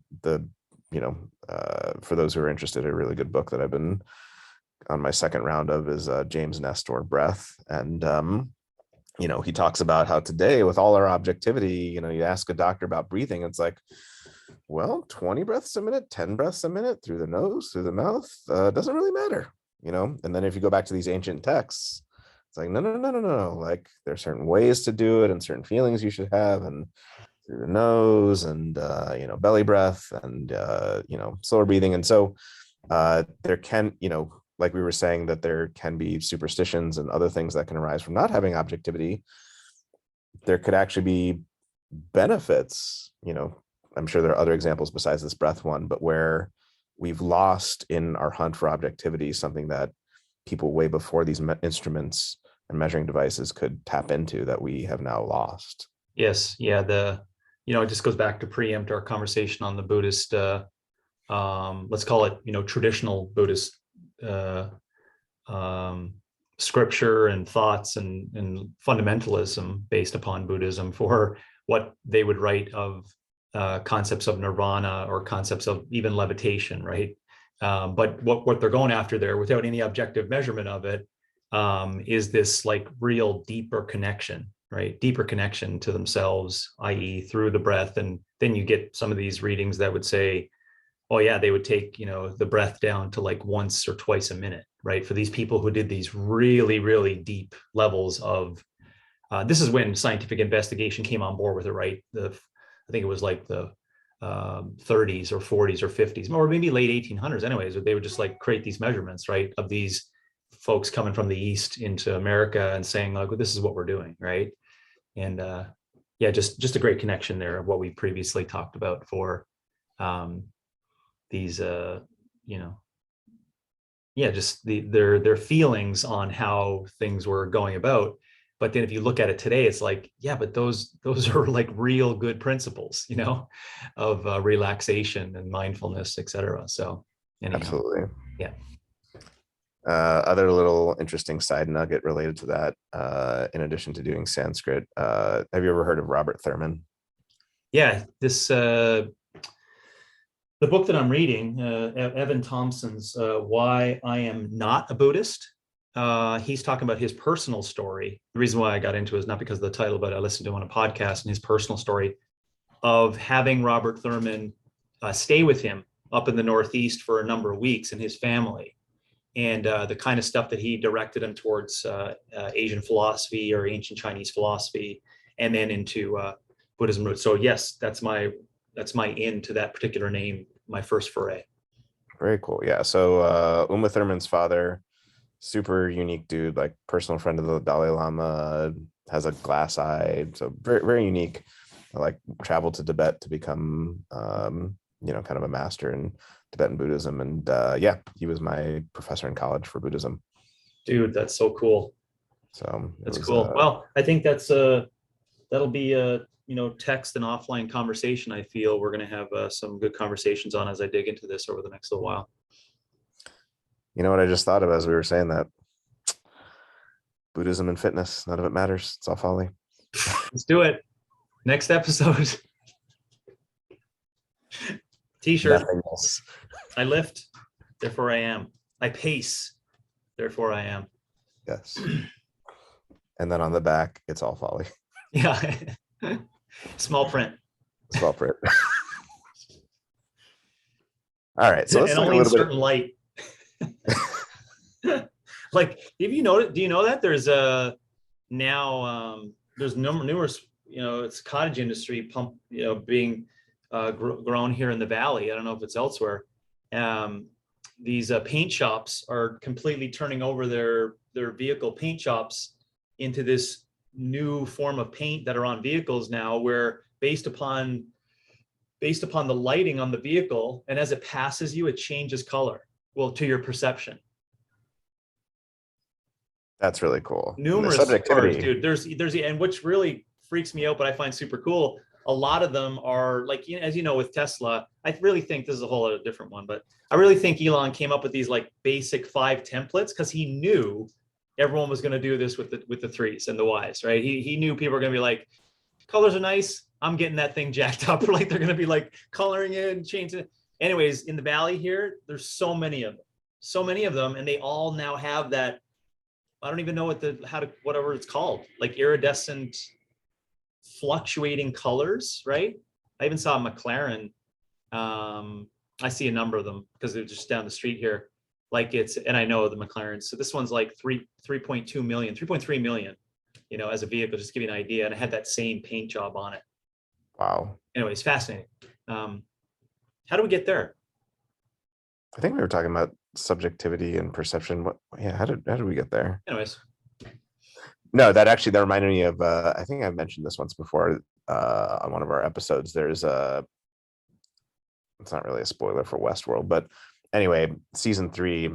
for those who are interested, a really good book that I've been on my second round of is James Nestor, Breath. And he talks about how today, with all our objectivity, you ask a doctor about breathing, it's like, well, 20 breaths a minute, 10 breaths a minute through the nose, through the mouth, doesn't really matter, And then if you go back to these ancient texts, it's like, no. Like, there are certain ways to do it and certain feelings you should have, and through the nose and, belly breath and, slower breathing. And so there can, like we were saying, that there can be superstitions and other things that can arise from not having objectivity. There could actually be benefits, I'm sure there are other examples besides this breath one, but where we've lost in our hunt for objectivity something that people way before these instruments and measuring devices could tap into that we have now lost. Yes. Yeah. It just goes back to preempt our conversation on the Buddhist, let's call it, traditional Buddhist scripture and thoughts and fundamentalism based upon Buddhism for what they would write of concepts of nirvana or concepts of even levitation, right? But what they're going after there, without any objective measurement of it, is this like real deeper connection, right? Deeper connection to themselves, i.e. through the breath. And then you get some of these readings that would say, oh yeah, they would take, the breath down to like once or twice a minute, right? For these people who did these really, really deep levels of, this is when scientific investigation came on board with it, right? I think it was like the 30s or 40s or 50s, or maybe late 1800s anyways, they would just like create these measurements, right? Of these folks coming from the East into America and saying like, well, this is what we're doing, right? And yeah, just a great connection there of what we previously talked about for these just their feelings on how things were going about. But then if you look at it today, it's like, yeah, but those are like real good principles, of relaxation and mindfulness, etc. So anyhow, Absolutely. yeah. Other little interesting side nugget related to that, in addition to doing Sanskrit, have you ever heard of Robert Thurman? Yeah, this the book that I'm reading, Evan Thompson's Why I Am Not a Buddhist. He's talking about his personal story. The reason why I got into it is not because of the title, but I listened to him on a podcast, and his personal story of having Robert Thurman stay with him up in the Northeast for a number of weeks in his family. And the kind of stuff that he directed him towards Asian philosophy or ancient Chinese philosophy, and then into Buddhism roots. So yes, that's my into that particular name, my first foray. Very cool. Yeah. So Uma Thurman's father, super unique dude, like personal friend of the Dalai Lama, has a glass eye. So very, very unique. Like traveled to Tibet to become, kind of a master in Tibetan Buddhism. And yeah, he was my professor in college for Buddhism. Dude, that's so cool. So that's cool. Well, I think that'll be a text and offline conversation. I feel we're going to have some good conversations on as I dig into this over the next little while. You know what I just thought of as we were saying that? Buddhism and fitness, none of it matters. It's all folly. Let's do it. Next episode. T-shirt. Nothing else. I lift, therefore I am. I pace, therefore I am. Yes. And then on the back, it's all folly. Yeah. Small print. Small print. All right. So let's and talk only a in little certain light. Like, if you know, do you know that there's there's numerous, it's cottage industry being grown here in the Valley. I don't know if it's elsewhere. These paint shops are completely turning over their vehicle paint shops into this new form of paint that are on vehicles now, where based upon the lighting on the vehicle, and as it passes you, it changes color. Well, to your perception. That's really cool. Numerous subjectivity, dude. There's and which really freaks me out, but I find super cool. A lot of them are like, as you know, with Tesla, I really think this is a whole other different one, but I really think Elon came up with these like basic 5 templates because he knew everyone was going to do this with the 3s and the Ys, right? He knew people were going to be like, colors are nice, I'm getting that thing jacked up. Like they're going to be like coloring it and changing it. Anyways, in the Valley here, there's so many of them, and they all now have that. I don't even know whatever it's called, like iridescent fluctuating colors, right? I even saw a McLaren. I see a number of them because they're just down the street here. Like and I know the McLarens. So this one's like 3.2 million, 3.3 million, as a vehicle, just to give you an idea. And it had that same paint job on it. Wow. Anyways, fascinating. How do we get there? I think we were talking about subjectivity and perception. How did we get there? Anyways. No, that reminded me of, I think I've mentioned this once before on one of our episodes. It's not really a spoiler for Westworld, but anyway, season 3,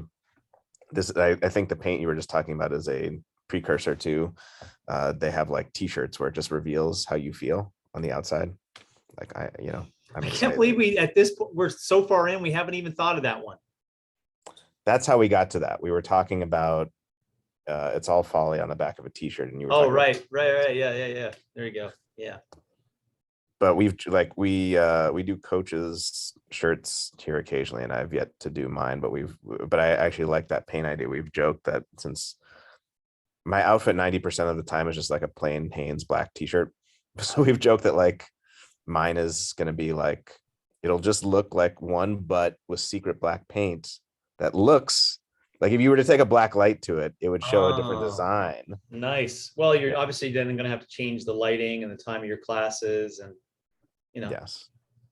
I think the paint you were just talking about is a precursor to, they have like t-shirts where it just reveals how you feel on the outside. Like I can't believe at this point, we're so far in, we haven't even thought of that one. That's how we got to that. We were talking about it's all folly on the back of a t-shirt, and you were right. Yeah. There you go. Yeah. But we do coaches shirts here occasionally, and I've yet to do mine, but I actually like that paint idea. We've joked that since my outfit 90% of the time is just like a plain Hanes black t-shirt, so we've joked that like mine is going to be like, it'll just look like one butt with secret black paint that looks like, if you were to take a black light to it, it would show a different design. Nice. Well, you're obviously then going to have to change the lighting and the time of your classes, and yes,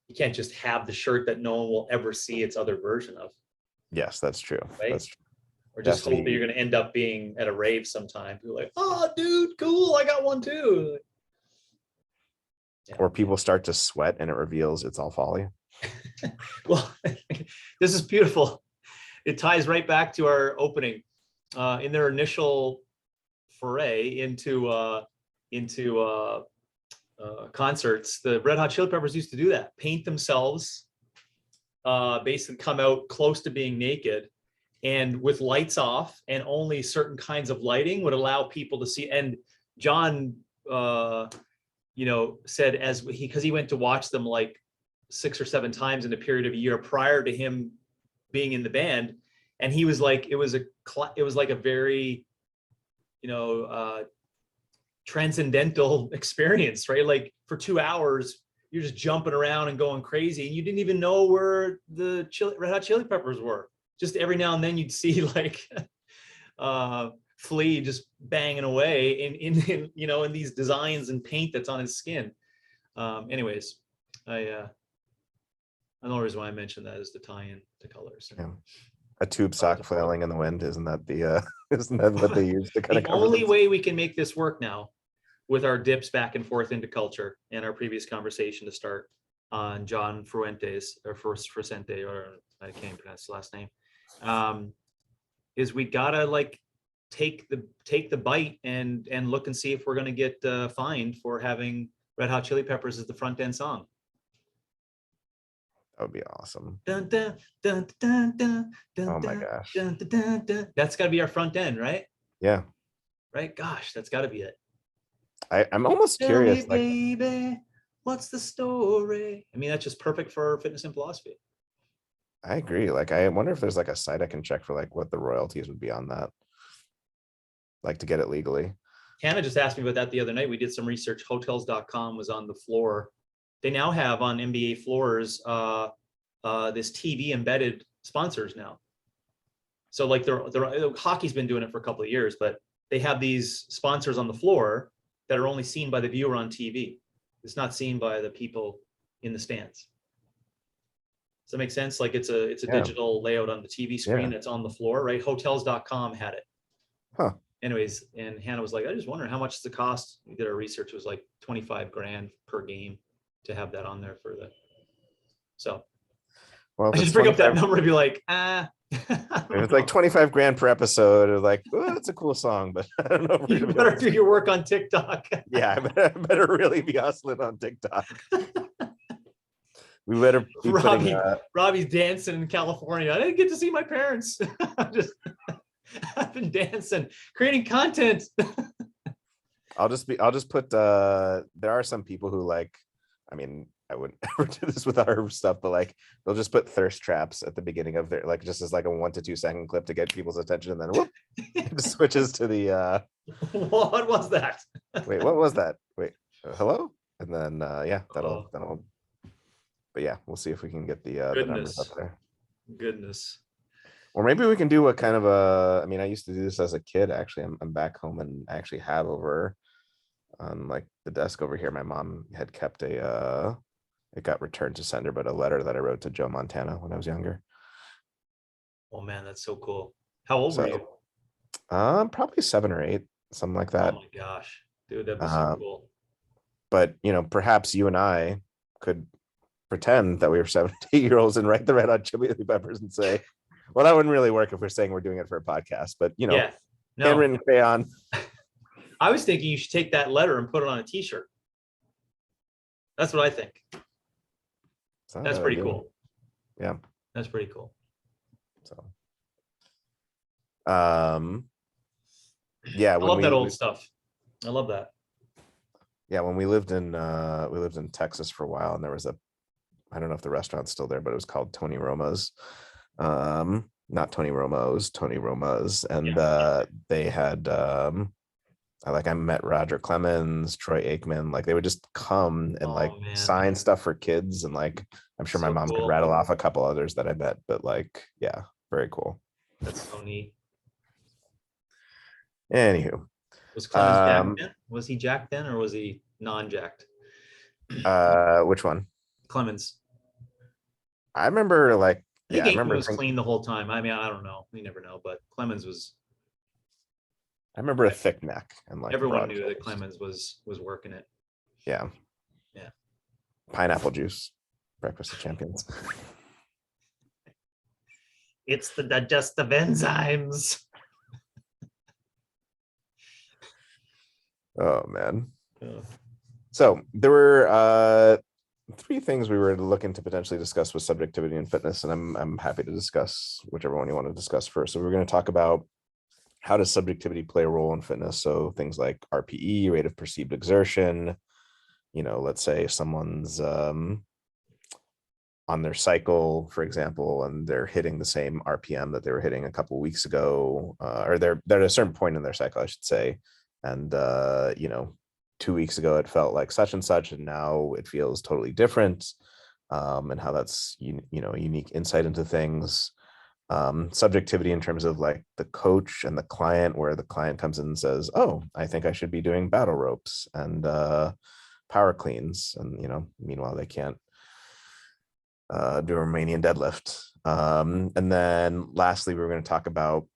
you can't just have the shirt that no one will ever see its other version of. Yes, that's true. Right? That's true. Or just hope that you're going to end up being at a rave sometime. You're like, oh, dude, cool, I got one too. Yeah. Or people start to sweat and it reveals it's all folly. Well, this is beautiful. It ties right back to our opening. In their initial foray into concerts, the Red Hot Chili Peppers used to do that, paint themselves, basically come out close to being naked, and with lights off, and only certain kinds of lighting would allow people to see. And John, said because he went to watch them like 6 or 7 times in a period of a year prior to him being in the band, and he was like, it was like a very transcendental experience, right? Like for 2 hours you're just jumping around and going crazy, and you didn't even know where the Red Hot Chili Peppers were. Just every now and then you'd see like Flea just banging away in you know, in these designs and paint that's on his skin. Anyways, another reason why I mentioned that is to tie in to colors. Yeah. A tube sock flailing in the wind, isn't that the isn't that what they use to kind of The cover only this? way we can make this work now, with our dips back and forth into culture and our previous conversation to start on John Fuentes or Frusente, or I can't pronounce the last name, is we gotta like take the bite and look and see if we're gonna get fined for having Red Hot Chili Peppers as the front end song. That would be awesome. Dun, dun, dun, dun, dun, dun, Oh my dun, gosh. dun, dun, dun, dun. That's got to be our front end, right? Yeah. Right. Gosh, that's got to be it. I'm almost Tell curious, me, like, baby, what's the story? I mean, that's just perfect for fitness and philosophy. I agree. Like, I wonder if there's like a site I can check for like what the royalties would be on that, like to get it legally. Hannah just asked me about that the other night. We did some research. Hotels.com was on the floor. They now have on NBA floors this TV embedded sponsors now. So like they're hockey's been doing it for a couple of years, but they have these sponsors on the floor that are only seen by the viewer on TV. It's not seen by the people in the stands. Does that make sense? Like it's a digital layout on the TV screen that's on the floor, right? Hotels.com had it. Huh. Anyways, and Hannah was like, I just wondering how much does it cost? We did our research. It was like 25 grand per game to have that on there for the. So Well, I just bring up that number to be like, if it's like 25 grand per episode, it's like, oh, it's a cool song, but I don't know if you better do your work on TikTok. Yeah, I better really be hustling on TikTok. We better be Robby's dancing in California. I didn't get to see my parents. I've been dancing, creating content. I'll just put there are some people who like, I mean, I wouldn't ever do this with our stuff, but like they'll just put thirst traps at the beginning of their, like, just as like a 1 to 2 second clip to get people's attention, and then whoop, it just switches to the what was that? Wait, what was that? Wait, hello? And then yeah, that'll but yeah, we'll see if we can get the numbers up there. Goodness. Or maybe we can do a kind of a, I mean, I used to do this as a kid, actually. I'm back home and I actually have over on like the desk over here. My mom had kept a, it got returned to sender, but a letter that I wrote to Joe Montana when I was younger. Oh man, that's so cool. How old were you? Probably 7 or 8, something like that. Oh my gosh, dude, that'd be so cool. But you know, perhaps you and I could pretend that we were 70-year-olds and write the Red Hot Chili Peppers and say, well, that wouldn't really work if we're saying we're doing it for a podcast, but you know, yeah, no. Handwritten crayon. I was thinking you should take that letter and put it on a t-shirt. That's what I think. That's pretty cool. Yeah. That's pretty cool. So yeah, I love that old stuff. I love that. Yeah, when we lived in Texas for a while, and there was I don't know if the restaurant's still there, but it was called Tony Roma's. Not Tony Romo's, Tony Roma's, and they had I met Roger Clemens, Troy Aikman, like they would just come and sign stuff for kids, and like I'm sure my mom could rattle off a couple others that I met, but like yeah, very cool. That's so neat. Anywho, was Clemens jacked then? Was he jacked then, or was he non-jacked? Which one? Clemens. I remember like I think Aikman was clean the whole time. I mean, I don't know. You never know, but Clemens was. I remember a thick neck, and like everyone knew that Clemens was working it. Yeah. Yeah. Pineapple juice, breakfast of champions. It's the digestive enzymes. Oh man. Yeah. So there were 3 things we were looking to potentially discuss with subjectivity and fitness, and I'm happy to discuss whichever one you want to discuss first. So we're going to talk about how does subjectivity play a role in fitness? So things like RPE, rate of perceived exertion. You know, let's say someone's on their cycle, for example, and they're hitting the same RPM that they were hitting a couple of weeks ago, or they're at a certain point in their cycle, I should say, and you know, 2 weeks ago it felt like such and such, and now it feels totally different, and how that's a unique insight into things. Subjectivity in terms of like the coach and the client, where the client comes in and says, oh, I think I should be doing battle ropes and power cleans, and meanwhile they can't do a Romanian deadlift. And then lastly, we're going to talk about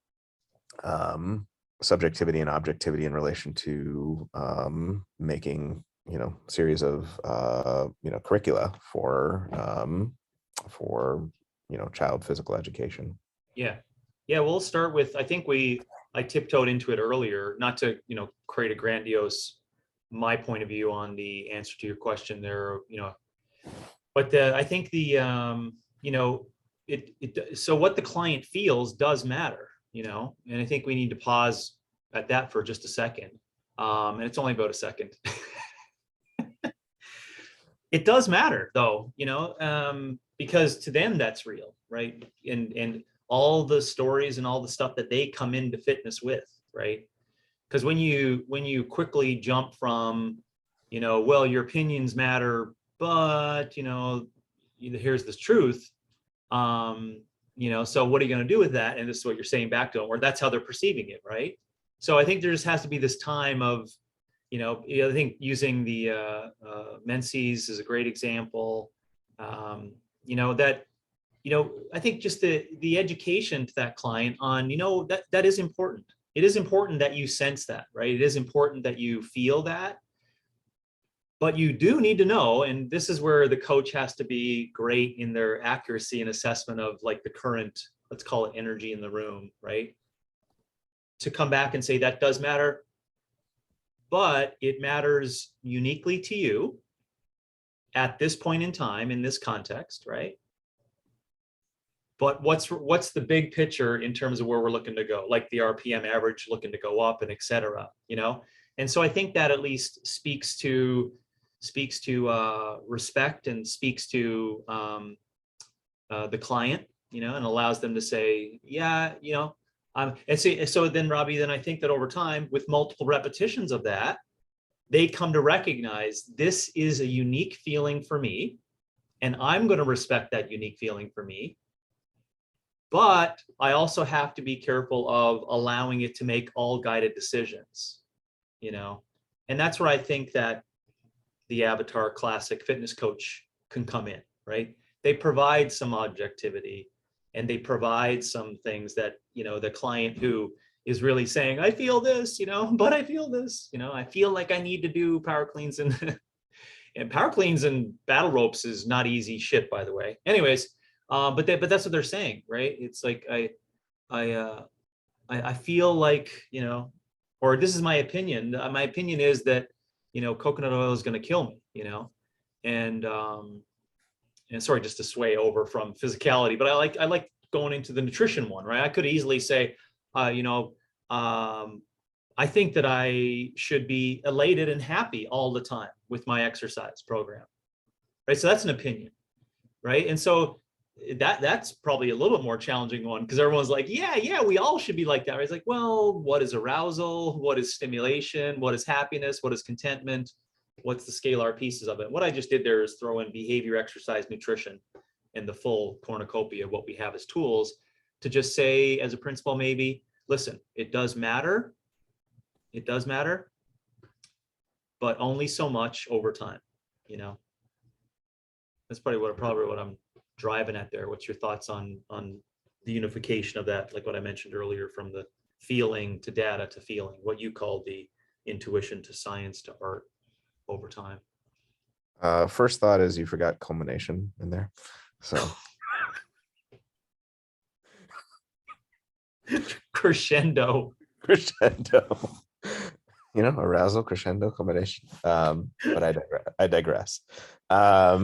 subjectivity and objectivity in relation to making series of curricula for child physical education. Yeah. We'll start with, I think I tiptoed into it earlier, not to, create a grandiose, my point of view on the answer to your question there, but I think so what the client feels does matter, and I think we need to pause at that for just a second. And it's only about a second. It does matter though, because to them that's real, right? And all the stories and all the stuff that they come into fitness with, right? Because when you quickly jump from, well, your opinions matter, but here's the truth. So what are you going to do with that? And this is what you're saying back to them, or that's how they're perceiving it, right? So I think there just has to be this time of, I think using the Menses is a great example. I think just the education to that client on, that is important. It is important that you sense that, right? It is important that you feel that. But you do need to know, and this is where the coach has to be great in their accuracy and assessment of like the current, let's call it energy in the room, right? To come back and say that does matter, but it matters uniquely to you at this point in time in this context, right? But what's the big picture in terms of where we're looking to go, like the RPM average looking to go up and et cetera, And so I think that at least speaks to respect and speaks to the client, and allows them to say, yeah, and so then Robby, then I think that over time with multiple repetitions of that, they come to recognize this is a unique feeling for me, and I'm going to respect that unique feeling for me. But I also have to be careful of allowing it to make all guided decisions, and that's where I think that the Avatar Classic Fitness Coach can come in, right? They provide some objectivity and they provide some things that, the client who is really saying, I feel this, but I feel this, I feel like I need to do power cleans and, and power cleans and battle ropes is not easy shit, by the way. Anyways, but that's what they're saying, right? It's like, I feel like, or this is my opinion. My opinion is that, coconut oil is going to kill me, and sorry, just to sway over from physicality, but I like going into the nutrition one, right? I could easily say, I think that I should be elated and happy all the time with my exercise program, right? So that's an opinion, right? And so that's probably a little bit more challenging one, because everyone's like, yeah, we all should be like that. Right? It's like, well, what is arousal? What is stimulation? What is happiness? What is contentment? What's the scalar pieces of it? What I just did there is throw in behavior, exercise, nutrition, and the full cornucopia of what we have as tools to just say as a principle, maybe, listen, it does matter, but only so much over time, That's probably what I'm driving at there. What's your thoughts on the unification of that, like what I mentioned earlier, from the feeling to data to feeling, what you call the intuition to science to art over time? First thought is you forgot culmination in there, so Crescendo. Arousal, crescendo, culmination. But I digress. I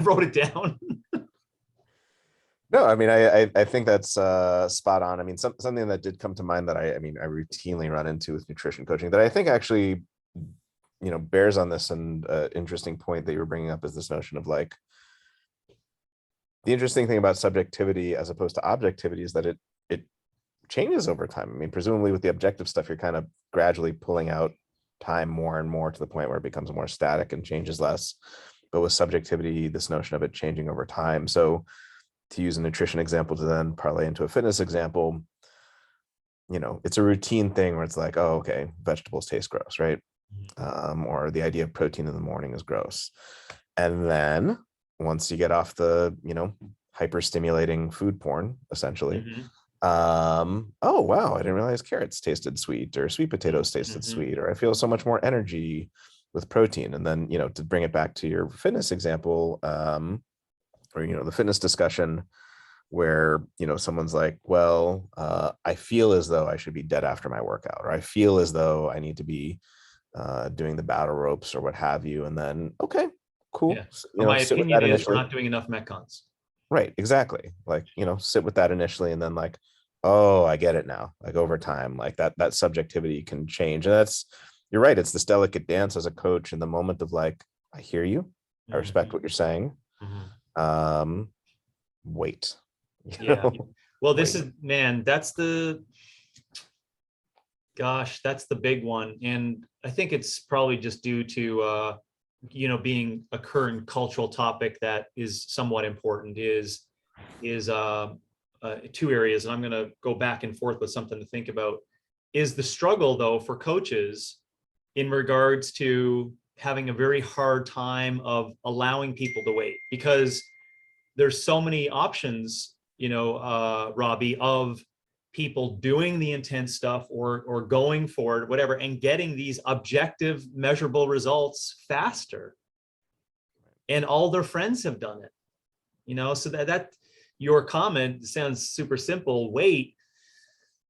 wrote it down. No, I mean, I think that's spot on. I mean, something that did come to mind that I routinely run into with nutrition coaching that I think actually, bears on this, and interesting point that you were bringing up is this notion of like, the interesting thing about subjectivity as opposed to objectivity is that it changes over time. I mean, presumably with the objective stuff, you're kind of gradually pulling out time more and more to the point where it becomes more static and changes less. But with subjectivity, this notion of it changing over time. So to use a nutrition example to then parlay into a fitness example, it's a routine thing where it's like, oh, okay, vegetables taste gross, right? Or the idea of protein in the morning is gross. And then once you get off the, hyper stimulating food porn, essentially, oh, wow, I didn't realize carrots tasted sweet, or sweet potatoes tasted sweet, or I feel so much more energy with protein. And then, to bring it back to your fitness example, or, the fitness discussion, where someone's like, well, I feel as though I should be dead after my workout, or I feel as though I need to be doing the battle ropes or what have you. And then, okay, cool, Yeah. My sit with opinion that is initially. we're not doing enough metcons. Right, exactly. Like, sit with that initially, and then like, oh, I get it now. Like over time, like that subjectivity can change. And you're right, it's this delicate dance as a coach in the moment of like, I hear you, I respect what you're saying. Wait. Yeah. Well, this Wait. is, man, that's the big one. And I think it's probably just due to, being a current cultural topic that is somewhat important is two areas. And I'm going to go back and forth with something to think about, is the struggle though for coaches in regards to having a very hard time of allowing people to wait, because there's so many options, Robby, of people doing the intense stuff or going for it, whatever, and getting these objective measurable results faster. And all their friends have done it, so that your comment sounds super simple. Wait,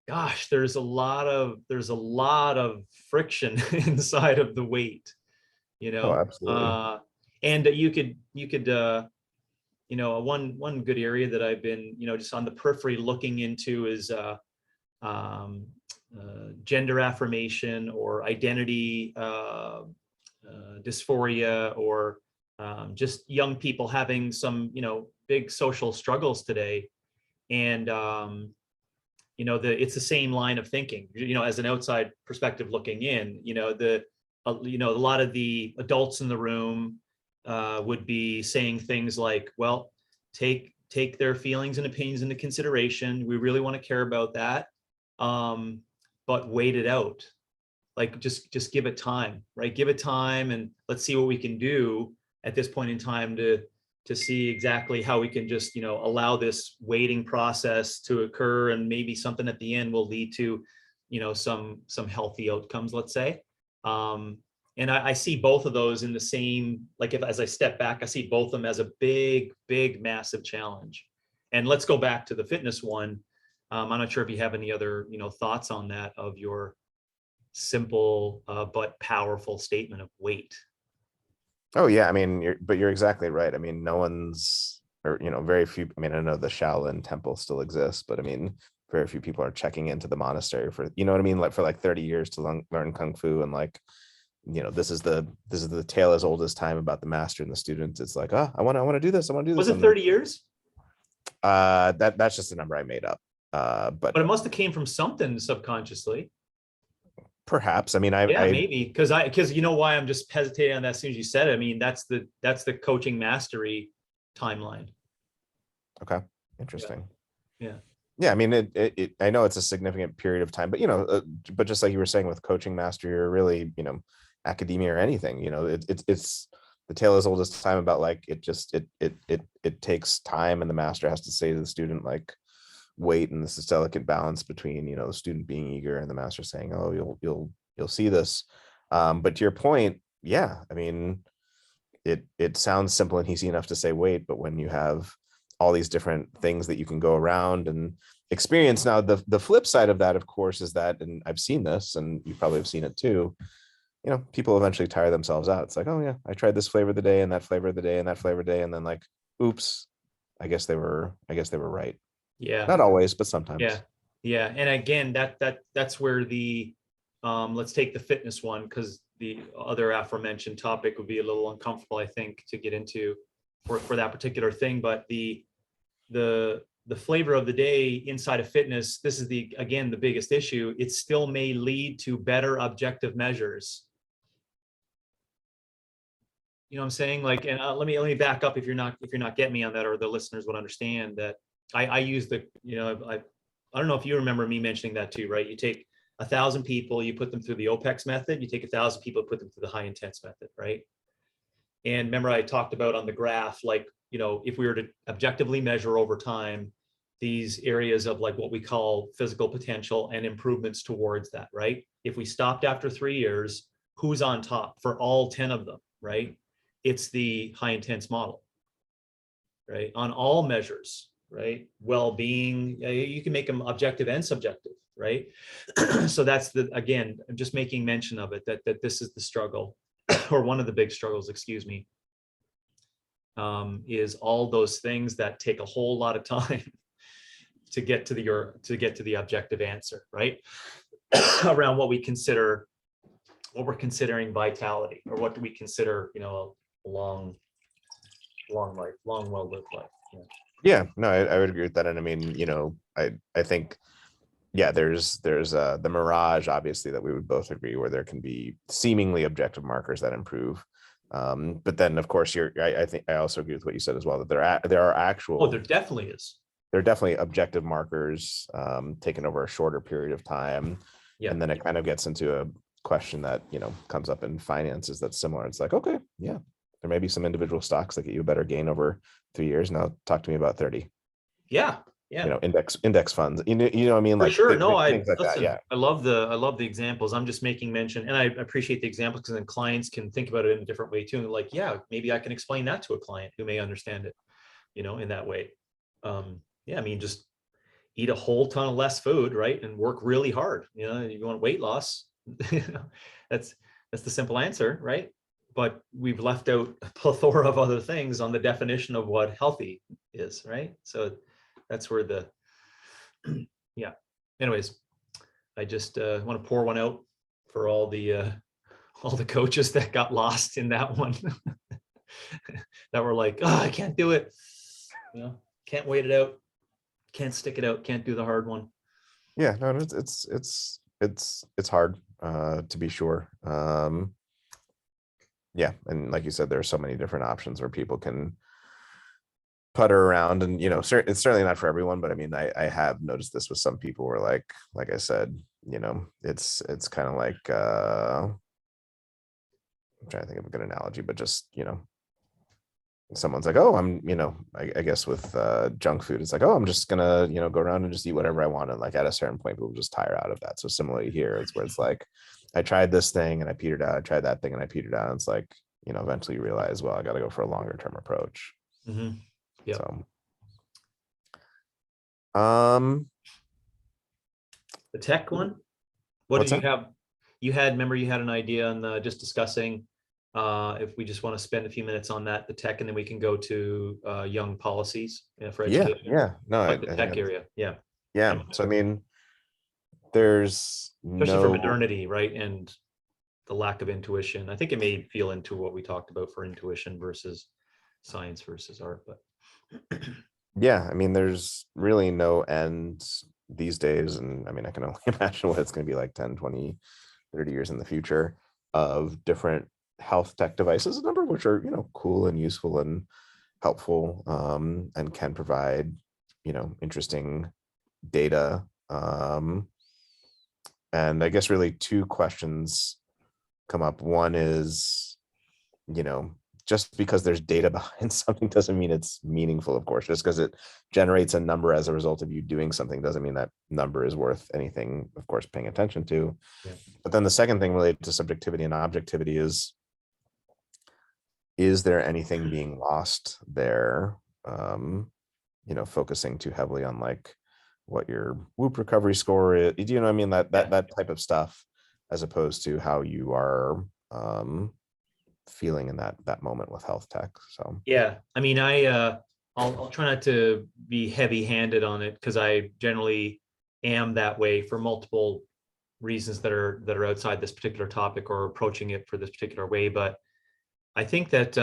gosh, there's a lot of friction inside of the weight, Oh, absolutely. and you could one good area that I've been, just on the periphery looking into is gender affirmation or identity dysphoria, or just young people having some, big social struggles today. And, it's the same line of thinking, as an outside perspective looking in, a lot of the adults in the room would be saying things like, well, take their feelings and opinions into consideration. We really want to care about that. But wait it out. Like just give it time, right? Give it time, and let's see what we can do at this point in time to see exactly how we can just, allow this waiting process to occur, and maybe something at the end will lead to, some healthy outcomes, let's say. And I see both of those in the same, like as I step back, I see both of them as a big, massive challenge. And let's go back to the fitness one. I'm not sure if you have any other, thoughts on that, of your simple but powerful statement of weight. Oh yeah, I mean, you're exactly right. I mean, no one's, or very few. I mean, I know the Shaolin temple still exists, but I mean, very few people are checking into the monastery for, what I mean, like for like 30 years to learn kung fu, and like, this is the tale as old as time about the master and the student. It's like, oh, I want to do this. I want to do this. Was it 30 years? That's just a number I made up. But it must have came from something subconsciously. Perhaps. I mean, maybe because you know why I'm just hesitating on that as soon as you said it. I mean, that's the coaching mastery timeline. Okay, interesting. Yeah. I mean, I know it's a significant period of time, but but just like you were saying with coaching mastery, or really, academia or anything, it's the tale as old as time about like it takes time, and the master has to say to the student like, wait, and this is delicate balance between the student being eager and the master saying, oh, you'll see this. But to your point, yeah, I mean, it sounds simple and easy enough to say wait, but when you have all these different things that you can go around and experience, now the flip side of that, of course, is that, and I've seen this, and you probably have seen it too, people eventually tire themselves out. It's like, oh yeah, I tried this flavor of the day and that flavor of the day and that flavor of the day, and then like, oops, I guess they were right. Yeah. Not always, but sometimes. Yeah. And again, that's where the let's take the fitness one, because the other aforementioned topic would be a little uncomfortable, I think, to get into for that particular thing. But the flavor of the day inside of fitness, this is the biggest issue. It still may lead to better objective measures You know what I'm saying? Like, and let me back up if you're not getting me on that, or the listeners would understand that I use the, I don't know if you remember me mentioning that too, right? You take 1,000 people, you put them through the OPEX method, you take 1,000 people, put them through the high intense method, right? And remember I talked about on the graph, like, if we were to objectively measure over time, these areas of like what we call physical potential and improvements towards that, right? If we stopped after 3 years, who's on top for all 10 of them, right? It's the high intense model, right? On all measures, right? Well-being, you can make them objective and subjective, right? So that's again, I'm just making mention of it, that this is the struggle, or one of the big struggles, excuse me, is all those things that take a whole lot of time to get to the objective answer, right? Around what we're considering vitality, or what do we consider, a long life, long, well-lived life. Yeah, no, I would agree with that. And I mean, I think, yeah, there's the mirage, obviously, that we would both agree, where there can be seemingly objective markers that improve. But then, of course, I think I also agree with what you said as well, that there are actual. Oh, there definitely is. There are definitely objective markers taken over a shorter period of time. Yeah. And then it kind of gets into a question that, comes up in finances that's similar. It's like, okay, yeah, there may be some individual stocks that get you a better gain over 3 years. Now talk to me about 30. Yeah. Yeah. Index funds. You know what I mean? For Like, sure. No, things like that. Yeah. I love the examples. I'm just making mention, and I appreciate the examples, because then clients can think about it in a different way too. And like, yeah, maybe I can explain that to a client who may understand it, in that way. Yeah, I mean, just eat a whole ton of less food, right? And work really hard. You want weight loss. That's the simple answer, right? But we've left out a plethora of other things on the definition of what healthy is, right? So that's where yeah. Anyways, I just want to pour one out for all the coaches that got lost in that one, that were like, oh, I can't do it. Can't wait it out. Can't stick it out. Can't do the hard one. Yeah, no, it's hard, to be sure. Yeah, and like you said, there are so many different options where people can putter around, and it's certainly not for everyone, but I mean, I have noticed this with some people where, like I said, it's kind of like, I'm trying to think of a good analogy, but just, someone's like, oh, I'm, I guess with junk food, it's like, oh, I'm just gonna, go around and just eat whatever I want. And like at a certain point, people just tire out of that. So similarly here, it's where it's like, I tried this thing and I petered out. I tried that thing and I petered out. And it's like, eventually you realize, well, I got to go for a longer term approach. Mm-hmm. Yeah. So, the tech one. What what's did you that? have? Remember you had an idea on just discussing, if we just want to spend a few minutes on that, the tech, and then we can go to young policies for education. Yeah. No, Like the tech area. Yeah. Yeah. So, I mean, there's Especially for no, modernity, right? And the lack of intuition. I think it may feel into what we talked about for intuition versus science versus art, but yeah, I mean, there's really no end these days. And I mean, I can only imagine what it's going to be like 10, 20, 30 years in the future, of different health tech devices, a number of which are, cool and useful and helpful, and can provide, interesting data. And I guess really two questions come up. One is, just because there's data behind something doesn't mean it's meaningful, of course. Just because it generates a number as a result of you doing something doesn't mean that number is worth anything, of course, paying attention to. yeah. But then the second thing related to subjectivity and objectivity is there anything being lost there? Focusing too heavily on like what your Whoop recovery score is, you know what I mean? That type of stuff, as opposed to how you are feeling in that moment with health tech. So Yeah, I mean, I'll try not to be heavy-handed on it, because I generally am that way for multiple reasons that are outside this particular topic, or approaching it for this particular way. But I think that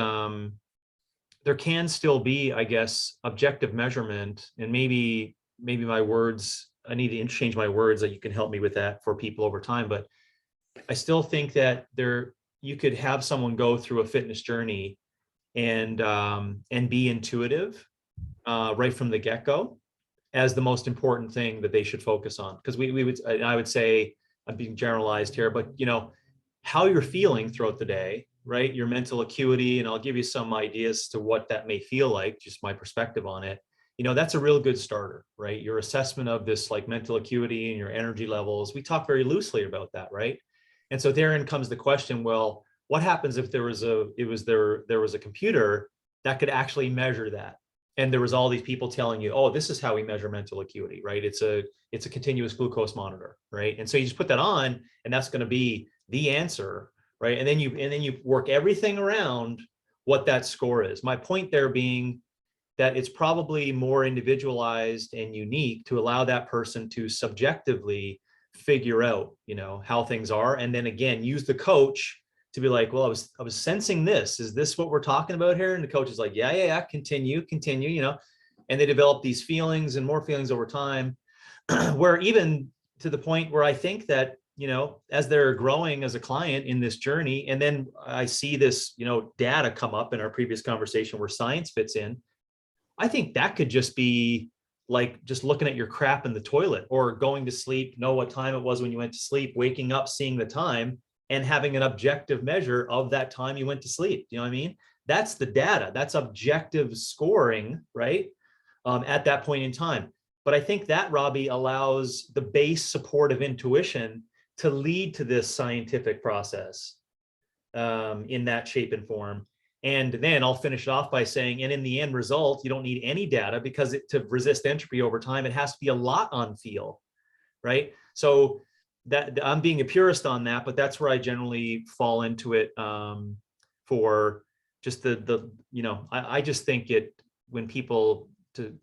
there can still be, I guess, objective measurement, and maybe my words, I need to interchange my words, that you can help me with that for people over time. But I still think that there you could have someone go through a fitness journey and be intuitive right from the get-go as the most important thing that they should focus on. Because I would say, I'm being generalized here, but how you're feeling throughout the day, right? Your mental acuity, and I'll give you some ideas to what that may feel like, just my perspective on it. That's a real good starter, right? Your assessment of this like mental acuity and your energy levels. We talk very loosely about that, right? And so therein comes the question, well, what happens if there was a computer that could actually measure that? And there was all these people telling you, oh, this is how we measure mental acuity, right? It's a continuous glucose monitor, right? And so you just put that on, and that's going to be the answer, right? And then you work everything around what that score is. My point there being that it's probably more individualized and unique to allow that person to subjectively figure out, how things are, and then again use the coach to be like, well, I was sensing this. Is this what we're talking about here? And the coach is like, yeah, continue, and they develop these feelings and more feelings over time, where even to the point where I think that, as they're growing as a client in this journey, and then I see this, data come up in our previous conversation where science fits in. I think that could just be like just looking at your crap in the toilet, or going to sleep, know what time it was when you went to sleep, waking up, seeing the time, and having an objective measure of that time you went to sleep. You know what I mean? That's the data. That's objective scoring, right? At that point in time. But I think that, Robby, allows the base support of intuition to lead to this scientific process in that shape and form. And then I'll finish it off by saying, and in the end result, you don't need any data, because to resist entropy over time, it has to be a lot on feel, right? So that I'm being a purist on that, but that's where I generally fall into it for just I just think when people to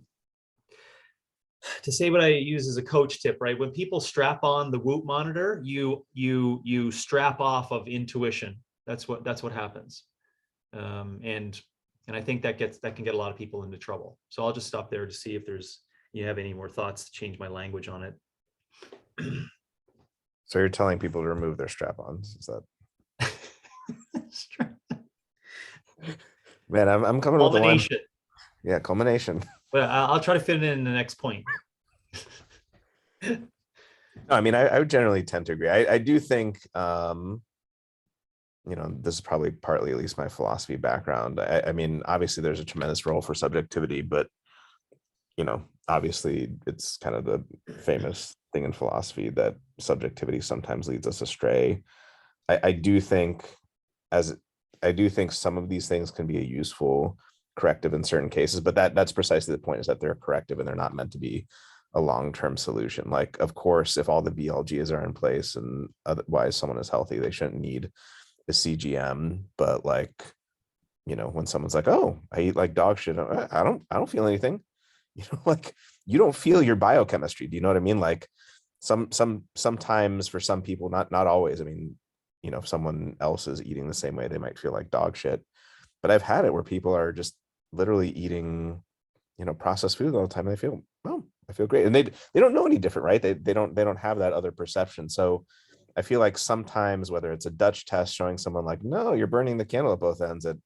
say what I use as a coach tip, right? When people strap on the Whoop monitor, you strap off of intuition. That's what happens. And I think that can get a lot of people into trouble. So I'll just stop there to see if you have any more thoughts to change my language on it. So you're telling people to remove their strap-ons? Is that? Man, I'm coming with the one. Yeah, culmination. Well, I'll try to fit it in the next point. No, I mean, I would generally tend to agree. I do think, this is probably partly at least my philosophy background. I mean, obviously there's a tremendous role for subjectivity, but, obviously it's kind of the famous thing in philosophy that subjectivity sometimes leads us astray. I do think some of these things can be a useful corrective in certain cases, but that's precisely the point, is that they're corrective and they're not meant to be a long-term solution. Like, of course, if all the BLGs are in place and otherwise someone is healthy, they shouldn't need a CGM. But like, when someone's like, oh, I eat like dog shit, I don't feel anything, like, you don't feel your biochemistry. Do you know what I mean? Like sometimes for some people, not always. I mean, if someone else is eating the same way, they might feel like dog shit. But I've had it where people are just literally eating, processed food all the time, and they feel, oh, I feel great. And they don't know any different, right? They don't have that other perception. So I feel like sometimes, whether it's a Dutch test showing someone like, no, you're burning the candle at both ends at,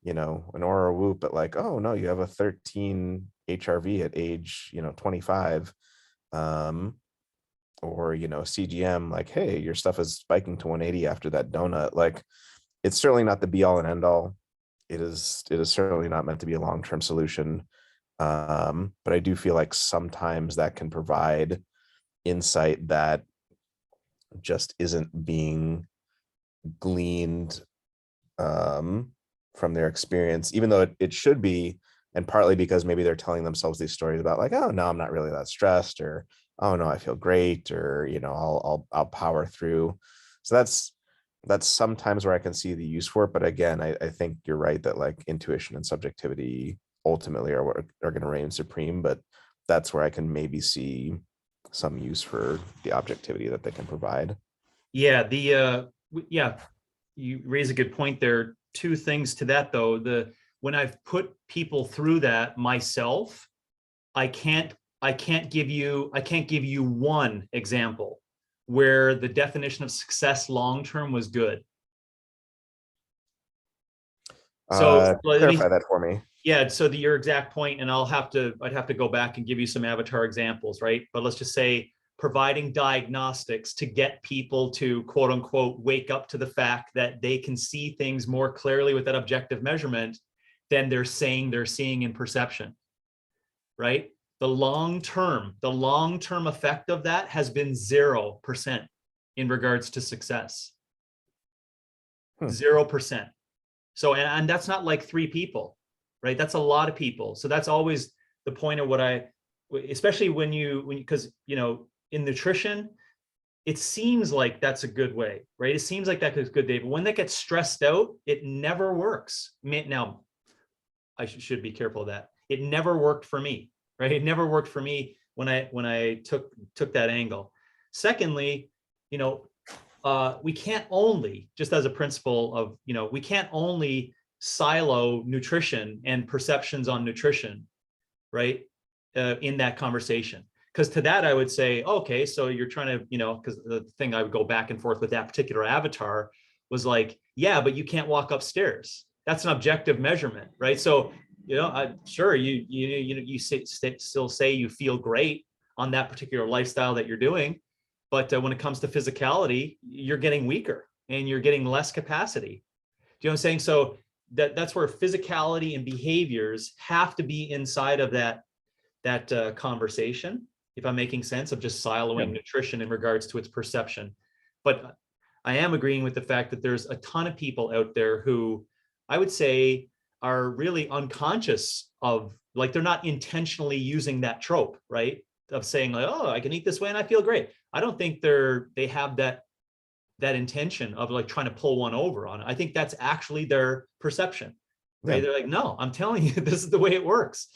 an Oura Whoop, but like, oh no, you have a 13 HRV at age, 25. Or, CGM, like, hey, your stuff is spiking to 180 after that donut. Like, it's certainly not the be all and end all. It is certainly not meant to be a long-term solution. But I do feel like sometimes that can provide insight that just isn't being gleaned from their experience, even though it should be, and partly because maybe they're telling themselves these stories about like, oh no, I'm not really that stressed, or oh no, I feel great, or I'll power through. So that's sometimes where I can see the use for it. But again, I think you're right that like intuition and subjectivity ultimately are what are going to reign supreme. But that's where I can maybe see some use for the objectivity that they can provide. Yeah, you raise a good point there. Two things to that though. When I've put people through that myself, I can't give you one example where the definition of success long term was good. So let me, Clarify that for me. yeah, so your exact point, and I'd have to go back and give you some avatar examples, right? But let's just say providing diagnostics to get people to quote unquote wake up to the fact that they can see things more clearly with that objective measurement than they're saying they're seeing in perception, right? The long-term effect of that has been 0% in regards to success. 0%. So, and that's not like 3 people, right? That's a lot of people. So that's always the point of what especially because, in nutrition, it seems like that's a good way, right? It seems like that's a good day, but when that gets stressed out, it never works. Now, I should be careful of that. It never worked for me, right? It never worked for me when I took that angle. Secondly, we can't only, just as a principle of, we can't only silo nutrition and perceptions on nutrition, right? In that conversation. Because to that, I would say, okay, so you're trying to, because the thing I would go back and forth with that particular avatar was like, yeah, but you can't walk upstairs. That's an objective measurement, right? So, sure, you still say you feel great on that particular lifestyle that you're doing, but when it comes to physicality, you're getting weaker and you're getting less capacity. Do you know what I'm saying? So that's where physicality and behaviors have to be inside of that conversation, if I'm making sense of just siloing nutrition in regards to its perception. But I am agreeing with the fact that there's a ton of people out there who I would say are really unconscious of, like, they're not intentionally using that trope, right? Of saying like, oh, I can eat this way and I feel great. I don't think they have that intention of like trying to pull one over on it. I think that's actually their perception, right? They're like, no, I'm telling you, this is the way it works.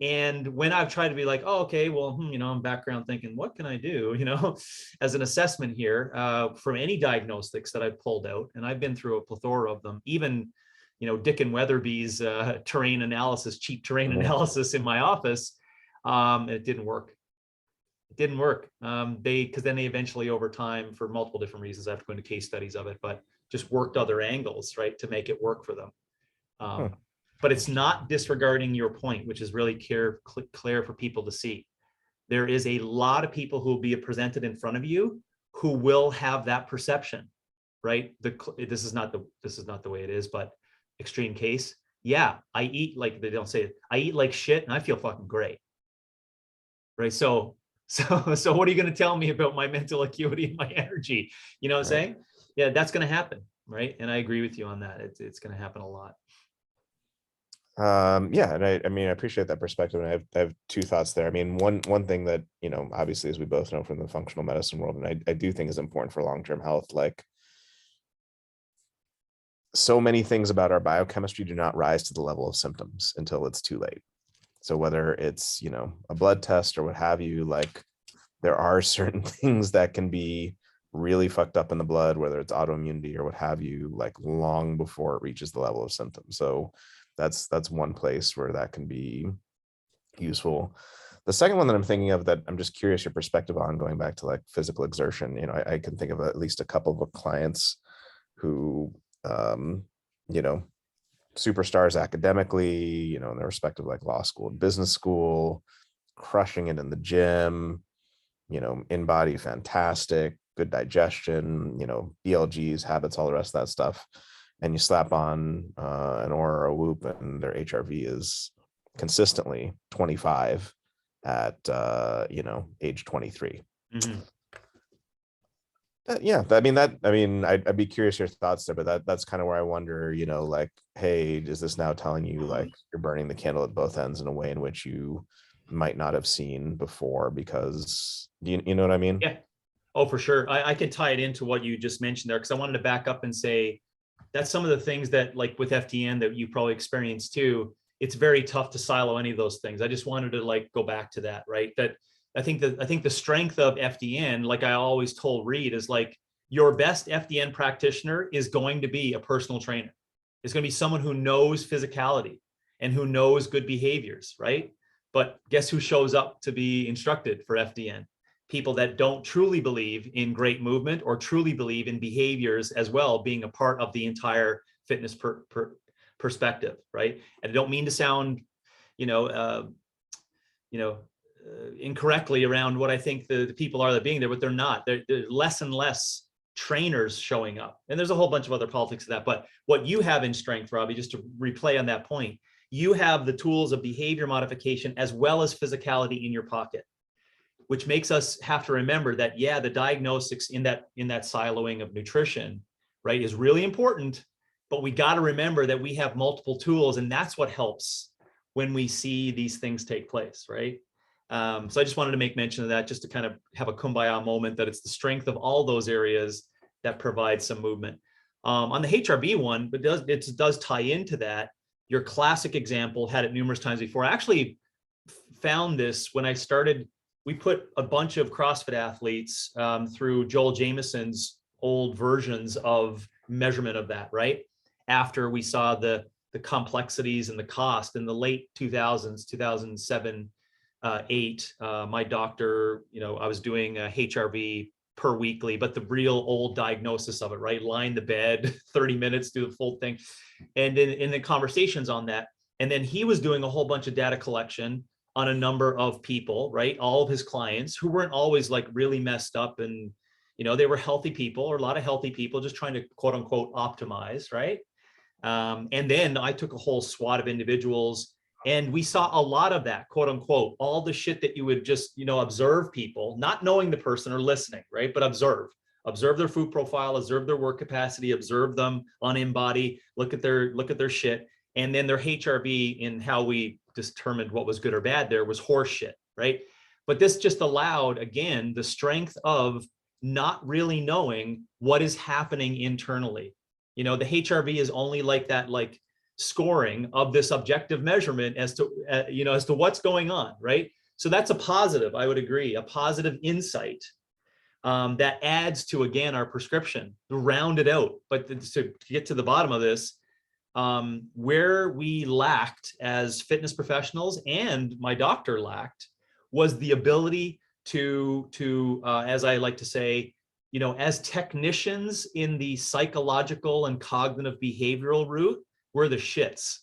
And when I've tried to be like, oh, okay, well, I'm background thinking, what can I do, as an assessment here from any diagnostics that I've pulled out, and I've been through a plethora of them, even, Dick and Weatherby's terrain analysis, cheap terrain analysis in my office, it didn't work. It didn't work. Because then they eventually, over time, for multiple different reasons, I have to go into case studies of it, but just worked other angles, right, to make it work for them. But it's not disregarding your point, which is really clear for people to see. There is a lot of people who will be presented in front of you who will have that perception, right? This is not the way it is, but extreme case. Yeah, I eat like, they don't say it, I eat like shit and I feel fucking great, right? So what are you going to tell me about my mental acuity and my energy? You know what I'm saying? Yeah, that's going to happen, right? And I agree with you on that. It's going to happen a lot. Yeah, and I mean, I appreciate that perspective, and I have 2 thoughts there. I mean, one thing that, obviously, as we both know from the functional medicine world, and I do think is important for long-term health, like, so many things about our biochemistry do not rise to the level of symptoms until it's too late. So whether it's, a blood test or what have you, like, there are certain things that can be really fucked up in the blood, whether it's autoimmunity or what have you, like, long before it reaches the level of symptoms. So that's one place where that can be useful. The second one that I'm thinking of, that I'm just curious your perspective on, going back to like physical exertion, I can think of at least a couple of clients who, superstars academically, in their respective like law school and business school, crushing it in the gym, in body fantastic, good digestion, BLGs, habits, all the rest of that stuff. And you slap on an Aura or a Whoop, and their HRV is consistently 25 at age 23. Yeah, I'd be curious your thoughts there, but that's kind of where I wonder, like, hey, is this now telling you like you're burning the candle at both ends in a way in which you might not have seen before? Because you know what I mean? Yeah. Oh, for sure. I could tie it into what you just mentioned there, because I wanted to back up and say that's some of the things that, like with FDN, that you probably experienced too. It's very tough to silo any of those things. I just wanted to like go back to that, right? That I think the strength of FDN, like I always told Reed, is like your best FDN practitioner is going to be a personal trainer. It's going to be someone who knows physicality and who knows good behaviors, right? But guess who shows up to be instructed for FDN? People that don't truly believe in great movement or truly believe in behaviors as well being a part of the entire fitness perspective, right? And I don't mean to sound, you know, incorrectly around what I think the people are that being there, but they're not. They're less and less trainers showing up. And there's a whole bunch of other politics of that. But what you have in strength, Robby, just to replay on that point, you have the tools of behavior modification as well as physicality in your pocket, which makes us have to remember that, yeah, the diagnostics in that siloing of nutrition, right, is really important, but we got to remember that we have multiple tools, and that's what helps when we see these things take place, right? So I just wanted to make mention of that, just to kind of have a kumbaya moment, that it's the strength of all those areas that provide some movement. On the HRV one, but it does tie into that. Your classic example, had it numerous times before. I actually found this when I started. We put a bunch of CrossFit athletes through Joel Jamieson's old versions of measurement of that, right? After we saw the complexities and the cost in the late 2000s, 2007, 8, my doctor, I was doing a HRV per weekly, but the real old diagnosis of it, right? Lie in the bed, 30 minutes, do the full thing. And in the conversations on that, and then he was doing a whole bunch of data collection on a number of people, right? All of his clients who weren't always like really messed up, and, they were healthy people, or a lot of healthy people just trying to quote unquote optimize, right? And then I took a whole SWAT of individuals, and we saw a lot of that, quote unquote, all the shit that you would just, observe people, not knowing the person or listening, right? But observe their food profile, observe their work capacity, observe them on InBody, look at their shit. And then their HRV, in how we determined what was good or bad there, was horse shit, right? But this just allowed, again, the strength of not really knowing what is happening internally. The HRV is only like that, like scoring of this objective measurement as to, as to what's going on, right? So that's a positive, I would agree, a positive insight that adds to, again, our prescription to round it out. But to get to the bottom of this, where we lacked as fitness professionals, and my doctor lacked, was the ability to as I like to say, as technicians in the psychological and cognitive behavioral route, we're the shits.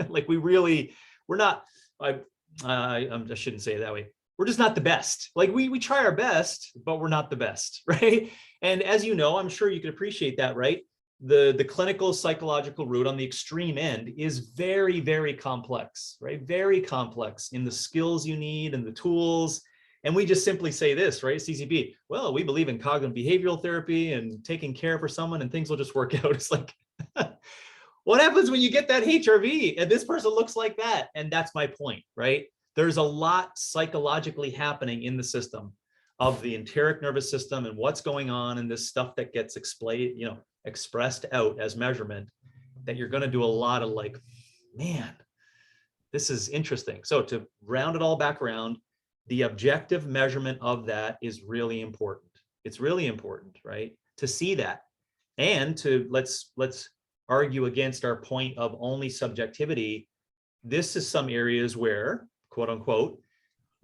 Like we're not, I shouldn't say it that way. We're just not the best. Like we try our best, but we're not the best, right? And as you know, I'm sure you can appreciate that, right? The clinical psychological route on the extreme end is very, very complex, right? Very complex in the skills you need and the tools. And we just simply say this, right? CCB, well, we believe in cognitive behavioral therapy and taking care for someone, and things will just work out. It's like, what happens when you get that HRV and this person looks like that? And that's my point, right? There's a lot psychologically happening in the system of the enteric nervous system and what's going on, and this stuff that gets expressed out as measurement, that you're going to do a lot of like, man, this is interesting. So to round it all back around, the objective measurement of that is really important. It's really important, right? To see that, and to let's argue against our point of only subjectivity. This is some areas where, quote unquote,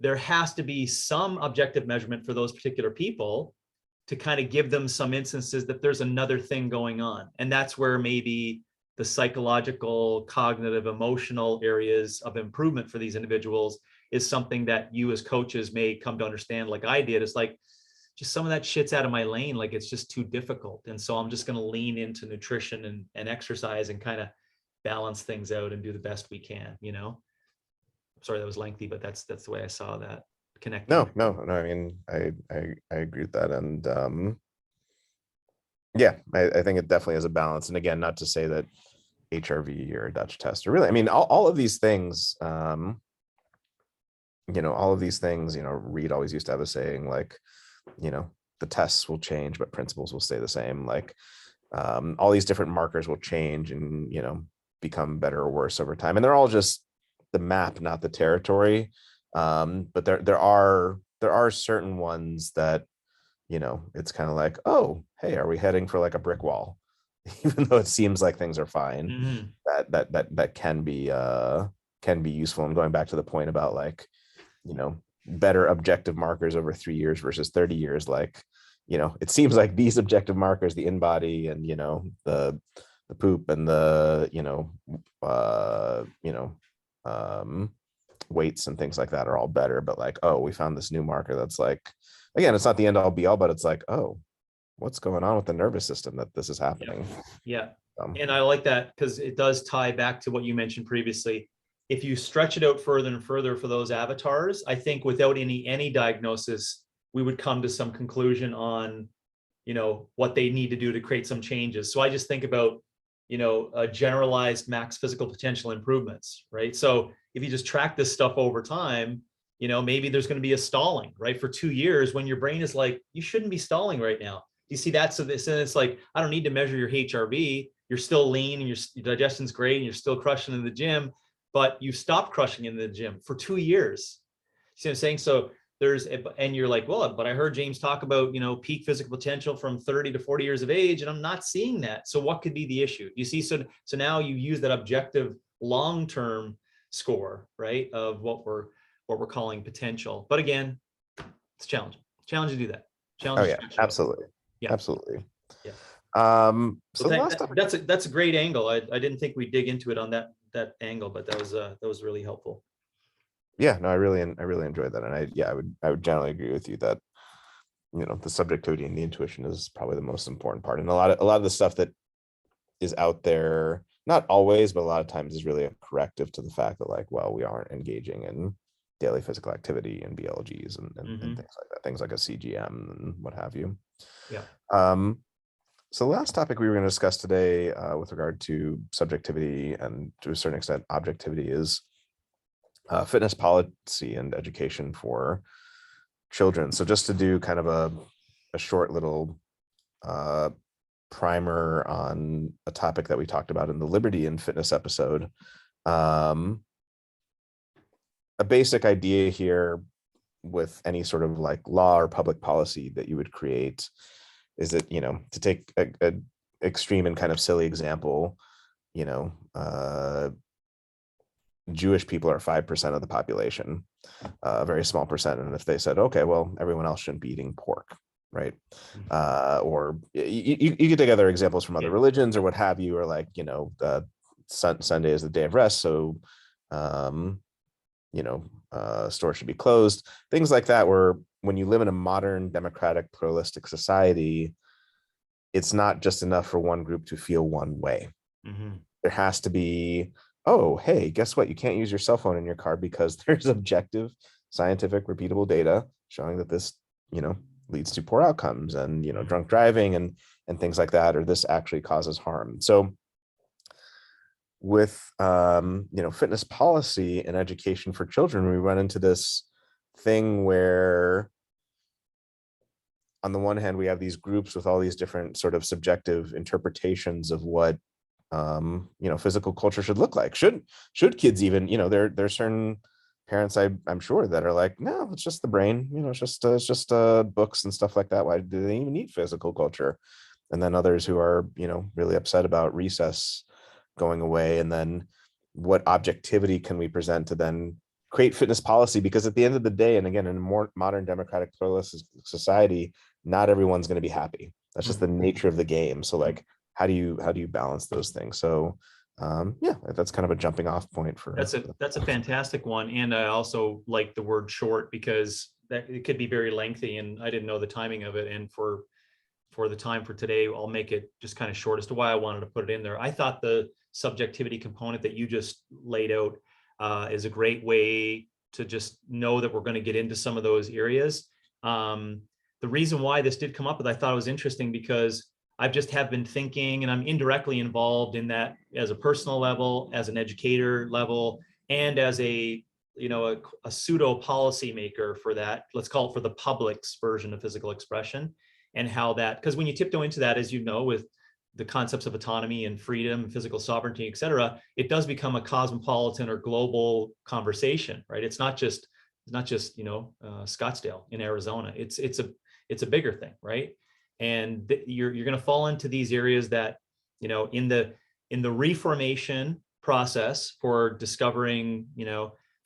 there has to be some objective measurement for those particular people to kind of give them some instances that there's another thing going on. And that's where maybe the psychological, cognitive, emotional areas of improvement for these individuals is something that you as coaches may come to understand, like I did. It's like, just some of that shit's out of my lane. Like, it's just too difficult. And so I'm just going to lean into nutrition and exercise and kind of balance things out and do the best we can, Sorry, that was lengthy, but that's the way I saw that connecting. No. I mean, I agree with that. And yeah, I think it definitely has a balance. And again, not to say that HRV or a Dutch test, or really, I mean, all of these things, all of these things, Reed always used to have a saying, like, the tests will change, but principles will stay the same. Like, all these different markers will change and, become better or worse over time. And they're all just the map, not the territory. But there are certain ones that, it's kind of like, oh, hey, are we heading for like a brick wall? Even though it seems like things are fine, that can be useful. And going back to the point about, like, better objective markers over 3 years versus 30 years, like, it seems like these objective markers, the InBody and, the poop and the, um, weights and things like that are all better. But like, oh, we found this new marker that's like, again, it's not the end all be all, but it's like, oh, what's going on with the nervous system that this is happening? Yeah. And I like that because it does tie back to what you mentioned previously. If you stretch it out further and further for those avatars, I think without any diagnosis, we would come to some conclusion on, what they need to do to create some changes. So I just think about, generalized max physical potential improvements, right? So if you just track this stuff over time, maybe there's going to be a stalling, right? For 2 years when your brain is like, you shouldn't be stalling right now. You see that? So this, and it's like, I don't need to measure your HRV. You're still lean and your digestion's great and you're still crushing in the gym, but you stopped crushing in the gym for 2 years. See what I'm saying? So and you're like, well, but I heard James talk about, peak physical potential from 30 to 40 years of age, and I'm not seeing that. So what could be the issue? You see, so now you use that objective long-term score, right, of what we're calling potential. But again, it's challenging to do that. Oh yeah, absolutely. Yeah, absolutely. Yeah. So the last topic, that's a great angle. I didn't think we'd dig into it on that angle, but that was really helpful. yeah, no, I really enjoyed that, and I would generally agree with you that the subjectivity and the intuition is probably the most important part, and a lot of the stuff that is out there, not always, but a lot of times, is really a corrective to the fact that, like, well, we aren't engaging in daily physical activity and BLGs and things like that, things like a CGM and what have you. Yeah. So the last topic we were going to discuss today, with regard to subjectivity and to a certain extent objectivity, is fitness policy and education for children. So just to do kind of a short little primer on a topic that we talked about in the Liberty and Fitness episode. A basic idea here with any sort of like law or public policy that you would create is that, to take a extreme and kind of silly example, Jewish people are 5% of the population, a very small percent. And if they said, okay, well, everyone else shouldn't be eating pork, right? Or you could take other examples from other religions or what have you, or like, Sunday is the day of rest, so stores should be closed, things like that, where when you live in a modern, democratic, pluralistic society, it's not just enough for one group to feel one way. There has to be, oh, hey, guess what? You can't use your cell phone in your car because there's objective, scientific, repeatable data showing that this, leads to poor outcomes and, drunk driving and things like that, or this actually causes harm. So with, fitness policy and education for children, we run into this thing where on the one hand, we have these groups with all these different sort of subjective interpretations of what, physical culture should look like. Should kids even, there's certain parents I'm sure that are like, no, it's just the brain, it's just books and stuff like that. Why do they even need physical culture? And then others who are, really upset about recess going away. And then what objectivity can we present to then create fitness policy? Because at the end of the day, and again, in a more modern democratic pluralistic society, not everyone's going to be happy. That's just the nature of the game. So like, how do you balance those things? So that's kind of a jumping off point for that's a fantastic one. And I also like the word short, because that it could be very lengthy, and I didn't know the timing of it. And for the time for today, I'll make it just kind of short as to why I wanted to put it in there. I thought the subjectivity component that you just laid out is a great way to just know that we're going to get into some of those areas. The reason why this did come up is I thought it was interesting because I've just have been thinking, and I'm indirectly involved in that as a personal level, as an educator level, and as a pseudo policymaker for that. Let's call it for the public's version of physical expression, and how that, because when you tiptoe into that, as you know, with the concepts of autonomy and freedom and physical sovereignty, et cetera, it does become a cosmopolitan or global conversation, right? It's not just Scottsdale in Arizona. It's a bigger thing, right? And you're going to fall into these areas that, in the reformation process for discovering,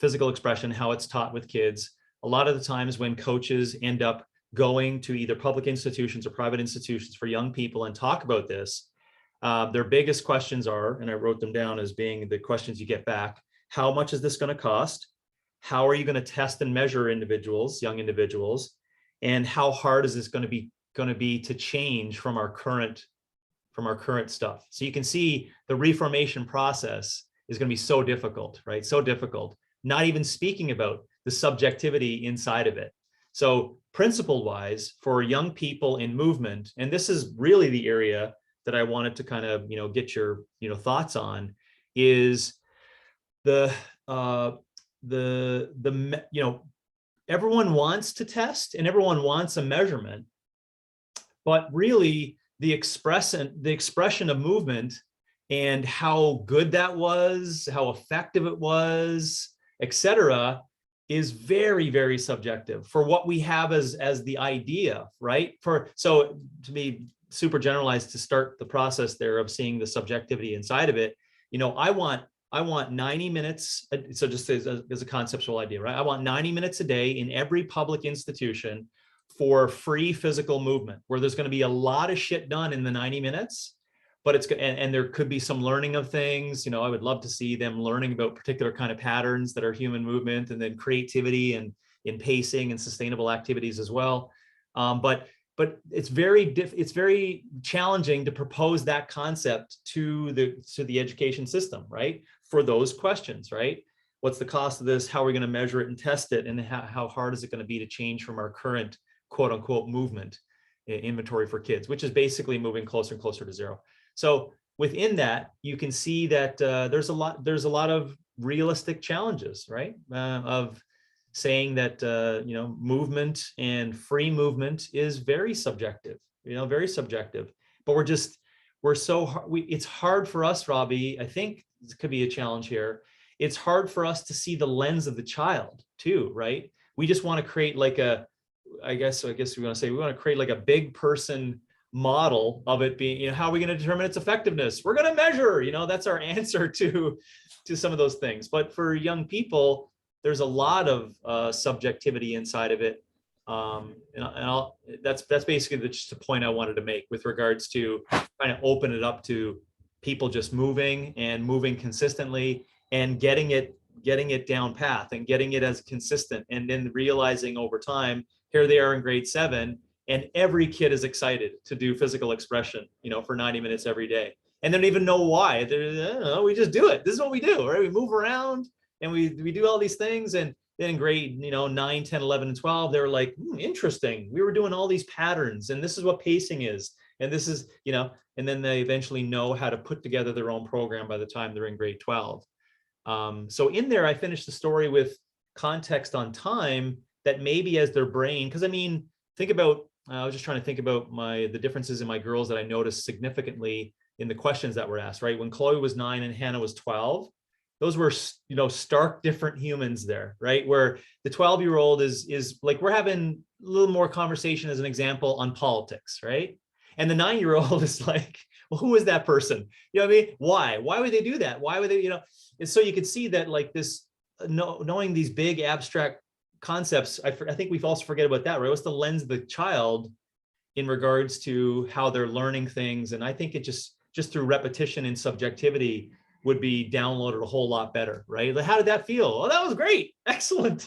physical expression, how it's taught with kids. A lot of the times when coaches end up going to either public institutions or private institutions for young people and talk about this, Their biggest questions are, and I wrote them down as being the questions you get back: how much is this going to cost? How are you going to test and measure individuals, young individuals? And how hard is this going to be to change from our current stuff? So you can see the reformation process is going to be so difficult, right? So difficult, not even speaking about the subjectivity inside of it. So principle wise, for young people in movement, and this is really the area that I wanted to kind of, get your, thoughts on, is the everyone wants to test and everyone wants a measurement, but really the expression of movement and how good that was, how effective it was, etc., is very, very subjective for what we have as the idea, right? So to be super generalized, to start the process there of seeing the subjectivity inside of it, I want 90 minutes. So just as a conceptual idea, right? I want 90 minutes a day in every public institution for free physical movement, where there's going to be a lot of shit done in the 90 minutes, but and there could be some learning of things. I would love to see them learning about particular kind of patterns that are human movement, and then creativity and in pacing and sustainable activities as well. But it's very challenging to propose that concept to the education system, right? For those questions, right? What's the cost of this? How are we going to measure it and test it? And how hard is it going to be to change from our current quote unquote movement inventory for kids, which is basically moving closer and closer to zero. So within that, you can see that there's a lot of realistic challenges, right? Of saying that movement and free movement is very subjective, very subjective. But it's hard for us, Robby. I think this could be a challenge here. It's hard for us to see the lens of the child too, right? We just want to create I guess we want to say we want to create like a big person model of it being, how are we going to determine its effectiveness? We're going to measure, that's our answer to some of those things. But for young people, there's a lot of subjectivity inside of it. That's basically just a point I wanted to make with regards to trying to open it up to people just moving consistently and getting it down path and getting it as consistent, and then realizing over time, here they are in grade 7, and every kid is excited to do physical expression, for 90 minutes every day. And they don't even know why. We just do it. This is what we do, right? We move around and we do all these things. And then in grade, 9, 10, 11, and 12, they were like, interesting. We were doing all these patterns, and this is what pacing is. And this is, and then they eventually know how to put together their own program by the time they're in grade 12. So in there, I finished the story with context on time that maybe as their brain, because think about, I was just trying to think about the differences in my girls that I noticed significantly in the questions that were asked, right? When Chloe was 9 and Hannah was 12, those were, stark different humans there, right? Where the 12-year-old is like, we're having a little more conversation, as an example, on politics, right? And the 9-year-old is like, well, who is that person? You know what I mean? Why would they do that? Why would they, and so you could see that, like, this, knowing these big abstract concepts, I think we also forget about that, right? What's the lens of the child in regards to how they're learning things? And I think it just through repetition and subjectivity would be downloaded a whole lot better, right? Like, how did that feel? Oh, that was great. Excellent.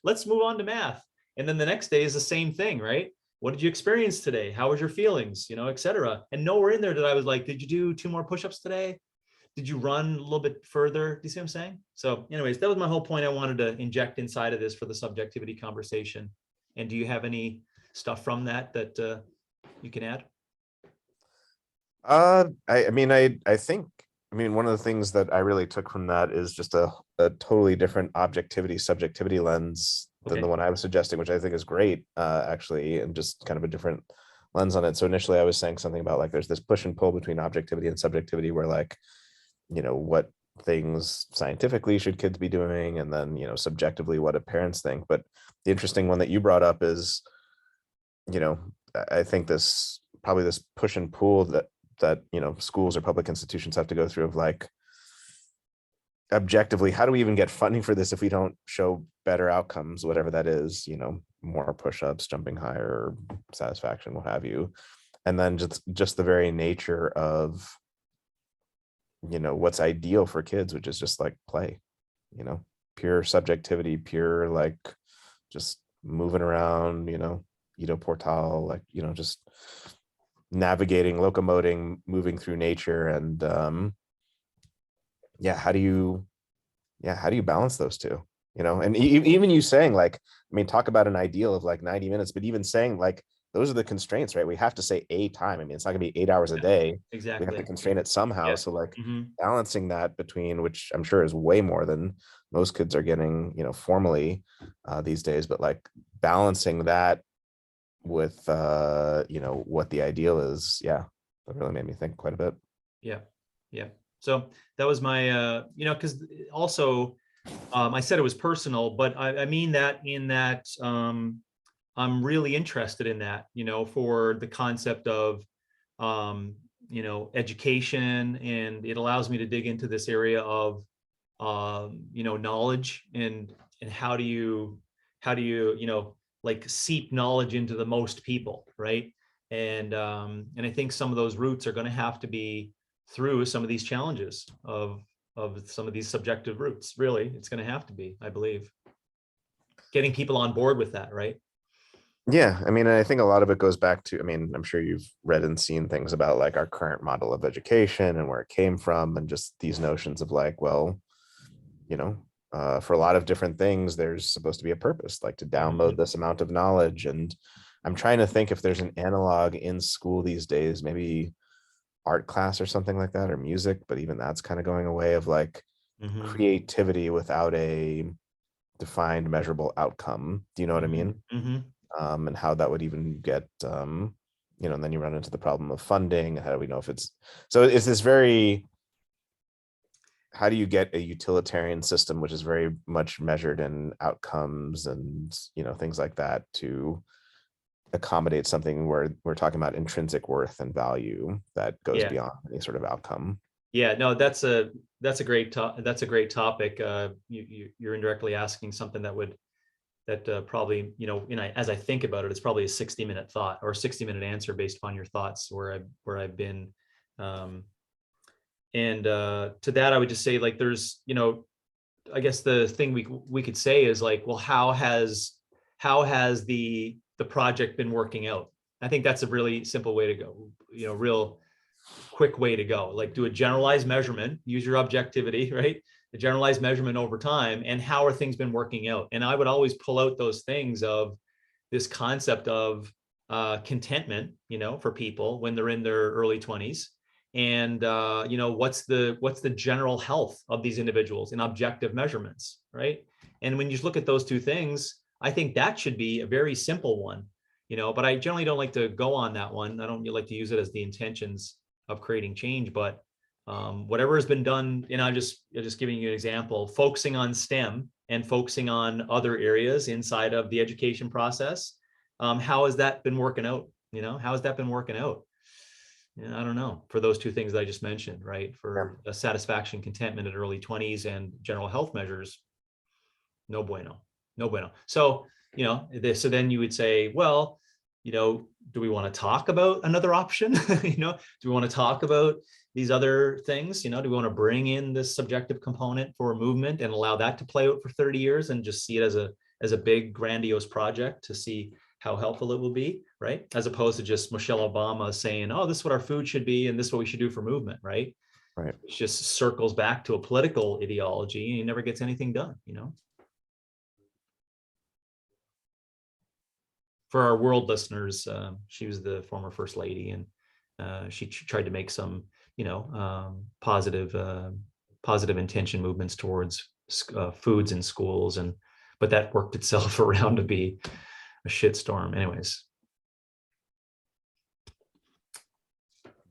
Let's move on to math. And then the next day is the same thing, right? What did you experience today? How was your feelings, et cetera? And nowhere in there did I was like, did you do 2 more push-ups today? Did you run a little bit further? Do you see what I'm saying? So anyways, that was my whole point I wanted to inject inside of this for the subjectivity conversation. And do you have any stuff from that you can add? I think one of the things that I really took from that is just a totally different subjectivity lens than the one I was suggesting, which I think is great, actually, and just kind of a different lens on it. So initially I was saying something about, like, there's this push and pull between objectivity and subjectivity, where, like, what things scientifically should kids be doing, and then, subjectively what do parents think. But the interesting one that you brought up is, I think this push and pull that schools or public institutions have to go through, of, like, objectively, how do we even get funding for this if we don't show better outcomes, whatever that is, more push-ups, jumping higher, satisfaction, what have you. and then just the very nature of, what's ideal for kids, which is just like play, pure subjectivity, pure like just moving around, Ito Portal, like, just navigating, locomoting, moving through nature. And yeah, how do you balance those two? And even you saying like, I mean, talk about an ideal of like 90 minutes, but even saying like, those are the constraints, right? We have to say a time. I mean, it's not gonna be 8 hours a day. We have to Exactly. constrain it somehow. Yeah. So like Hmm. balancing that between, which I'm sure is way more than most kids are getting, formally these days, but like balancing that with, what the ideal is. Yeah, that really made me think quite a bit. Yeah. Yeah. So that was my, because also I said it was personal, but I mean that in that I'm really interested in that, for the concept of, education, and it allows me to dig into this area of, knowledge, and how do you, like seep knowledge into the most people, right? And I think some of those roots are going to have to be through some of these challenges of some of these subjective roots. Really, it's going to have to be, I believe, getting people on board with that, right? Yeah, I mean, I think a lot of it goes back to, I mean, I'm sure you've read and seen things about like our current model of education and where it came from, and just these notions of like, well, you know, for a lot of different things, there's supposed to be a purpose, like to download Mhm. this amount of knowledge. And I'm trying to think if there's an analog in school these days, maybe art class or something like that, or music, but even that's kind of going away, of like Mhm. creativity without a defined measurable outcome. Do you know what I Mhm. mean? Mhm. And how that would even get, and then you run into the problem of funding. How do we know if it's, so it's this very, how do you get a utilitarian system which is very much measured in outcomes and, things like that, to accommodate something where we're talking about intrinsic worth and value that goes Yeah. beyond any sort of outcome. Yeah. No, that's a great topic. You're indirectly asking something that probably, as I think about it, it's probably a 60-minute thought or a 60-minute answer based upon your thoughts where I've been. Um, and to that, I would just say, like, there's, I guess the thing we could say is like, well, how has the project been working out? I think that's a really simple way to go, real quick way to go. Like, do a generalized measurement, use your objectivity, right? A generalized measurement over time, and how are things been working out? And I would always pull out those things of this concept of contentment, for people when they're in their early 20s, and what's the general health of these individuals in objective measurements, right? And when you just look at those two things, I think that should be a very simple one, but I generally don't like to go on that one. I don't like to use it as the intentions of creating change, but whatever has been done, I'm just giving you an example, focusing on STEM and focusing on other areas inside of the education process. How has that been working out? How has that been working out? I don't know, for those two things that I just mentioned, right? Yeah. For satisfaction, contentment at early 20s and general health measures, no bueno, no bueno. So, so then you would say, well, do we want to talk about another option? Do we want to talk about these other things? Do we want to bring in this subjective component for movement and allow that to play out for 30 years and just see it as a big grandiose project to see how helpful it will be, right? As opposed to just Michelle Obama saying, oh, this is what our food should be and this is what we should do for movement, right? Right. It just circles back to a political ideology and he never gets anything done. For our world listeners, she was the former first lady, and she tried to make some, positive intention movements towards foods in schools, but that worked itself around to be a shitstorm. Anyways,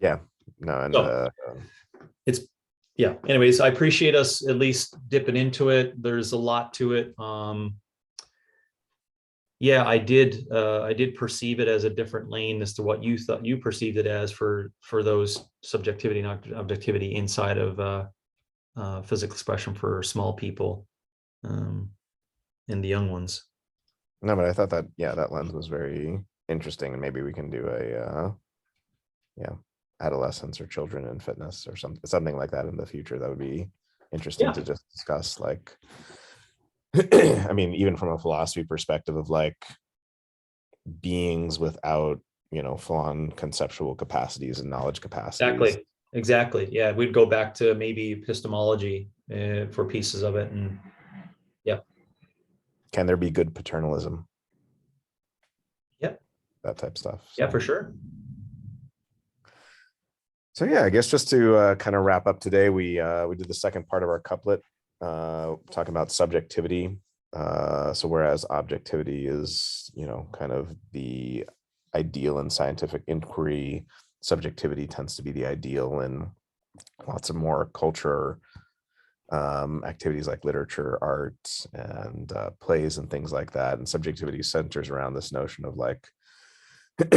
Yeah. No. And so it's yeah. Anyways, I appreciate us at least dipping into it. There's a lot to it. Yeah, I did perceive it as a different lane as to what you thought you perceived it as for those subjectivity and objectivity inside of physical expression for small people, um, and the young ones. no, but I thought that, yeah, that lens was very interesting, and maybe we can do a adolescents or children in fitness or something like that in the future. That would be interesting Yeah, to just discuss. Like, I mean, even from a philosophy perspective of like beings without, full-on conceptual capacities and knowledge capacities. exactly. Yeah, we'd go back to maybe epistemology for pieces of it, and yeah, Can there be good paternalism? yep, That type of stuff. yeah, for sure. So yeah, I guess just to kind of wrap up today, we did the second part of our couplet, talking about subjectivity. So whereas objectivity is, kind of the ideal in scientific inquiry, subjectivity tends to be the ideal in lots of more culture activities like literature, art, and plays and things like that. And subjectivity centers around this notion of like,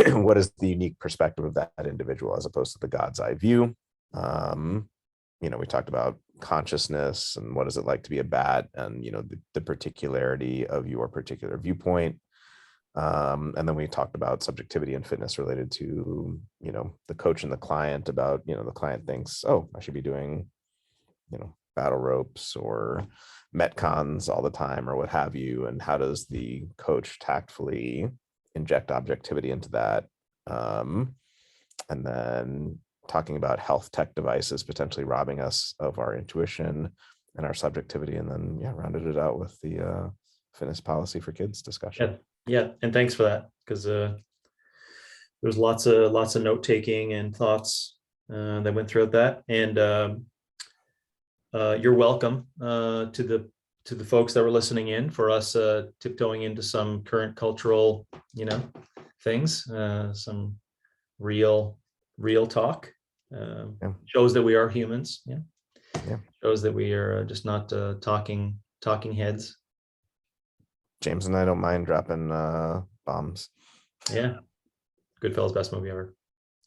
what is the unique perspective of that individual as opposed to the God's eye view. We talked about consciousness and what is it like to be a bat, and the particularity of your particular viewpoint. And then we talked about subjectivity and fitness related to the coach and the client, about the client thinks, oh, I should be doing battle ropes or metcons all the time or what have you, and how does the coach tactfully inject objectivity into that. And then talking about health tech devices potentially robbing us of our intuition and our subjectivity, and then rounded it out with the fitness policy for kids discussion. Yeah, and thanks for that, because there's lots of note taking and thoughts that went throughout that, and you're welcome to the folks that were listening in for us tiptoeing into some current cultural things, some real talk. Shows that we are humans. Shows that we are just not talking heads. James and I don't mind dropping bombs. Yeah, Goodfellas, best movie ever.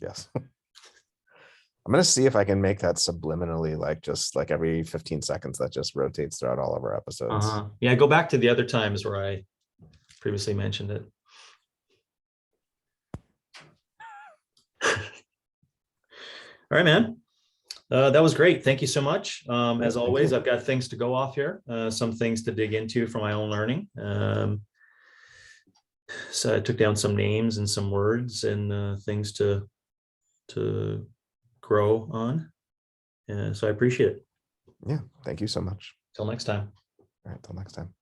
Yes. I'm going to see if I can make that subliminally, like just like every 15 seconds, that just rotates throughout all of our episodes. Yeah, go back to the other times where I previously mentioned it. All right, man. That was great. Thank you so much. As always, I've got things to go off here, some things to dig into for my own learning. So I took down some names and some words and things to grow on. So I appreciate it. Yeah, thank you so much. Till next time. All right, till next time.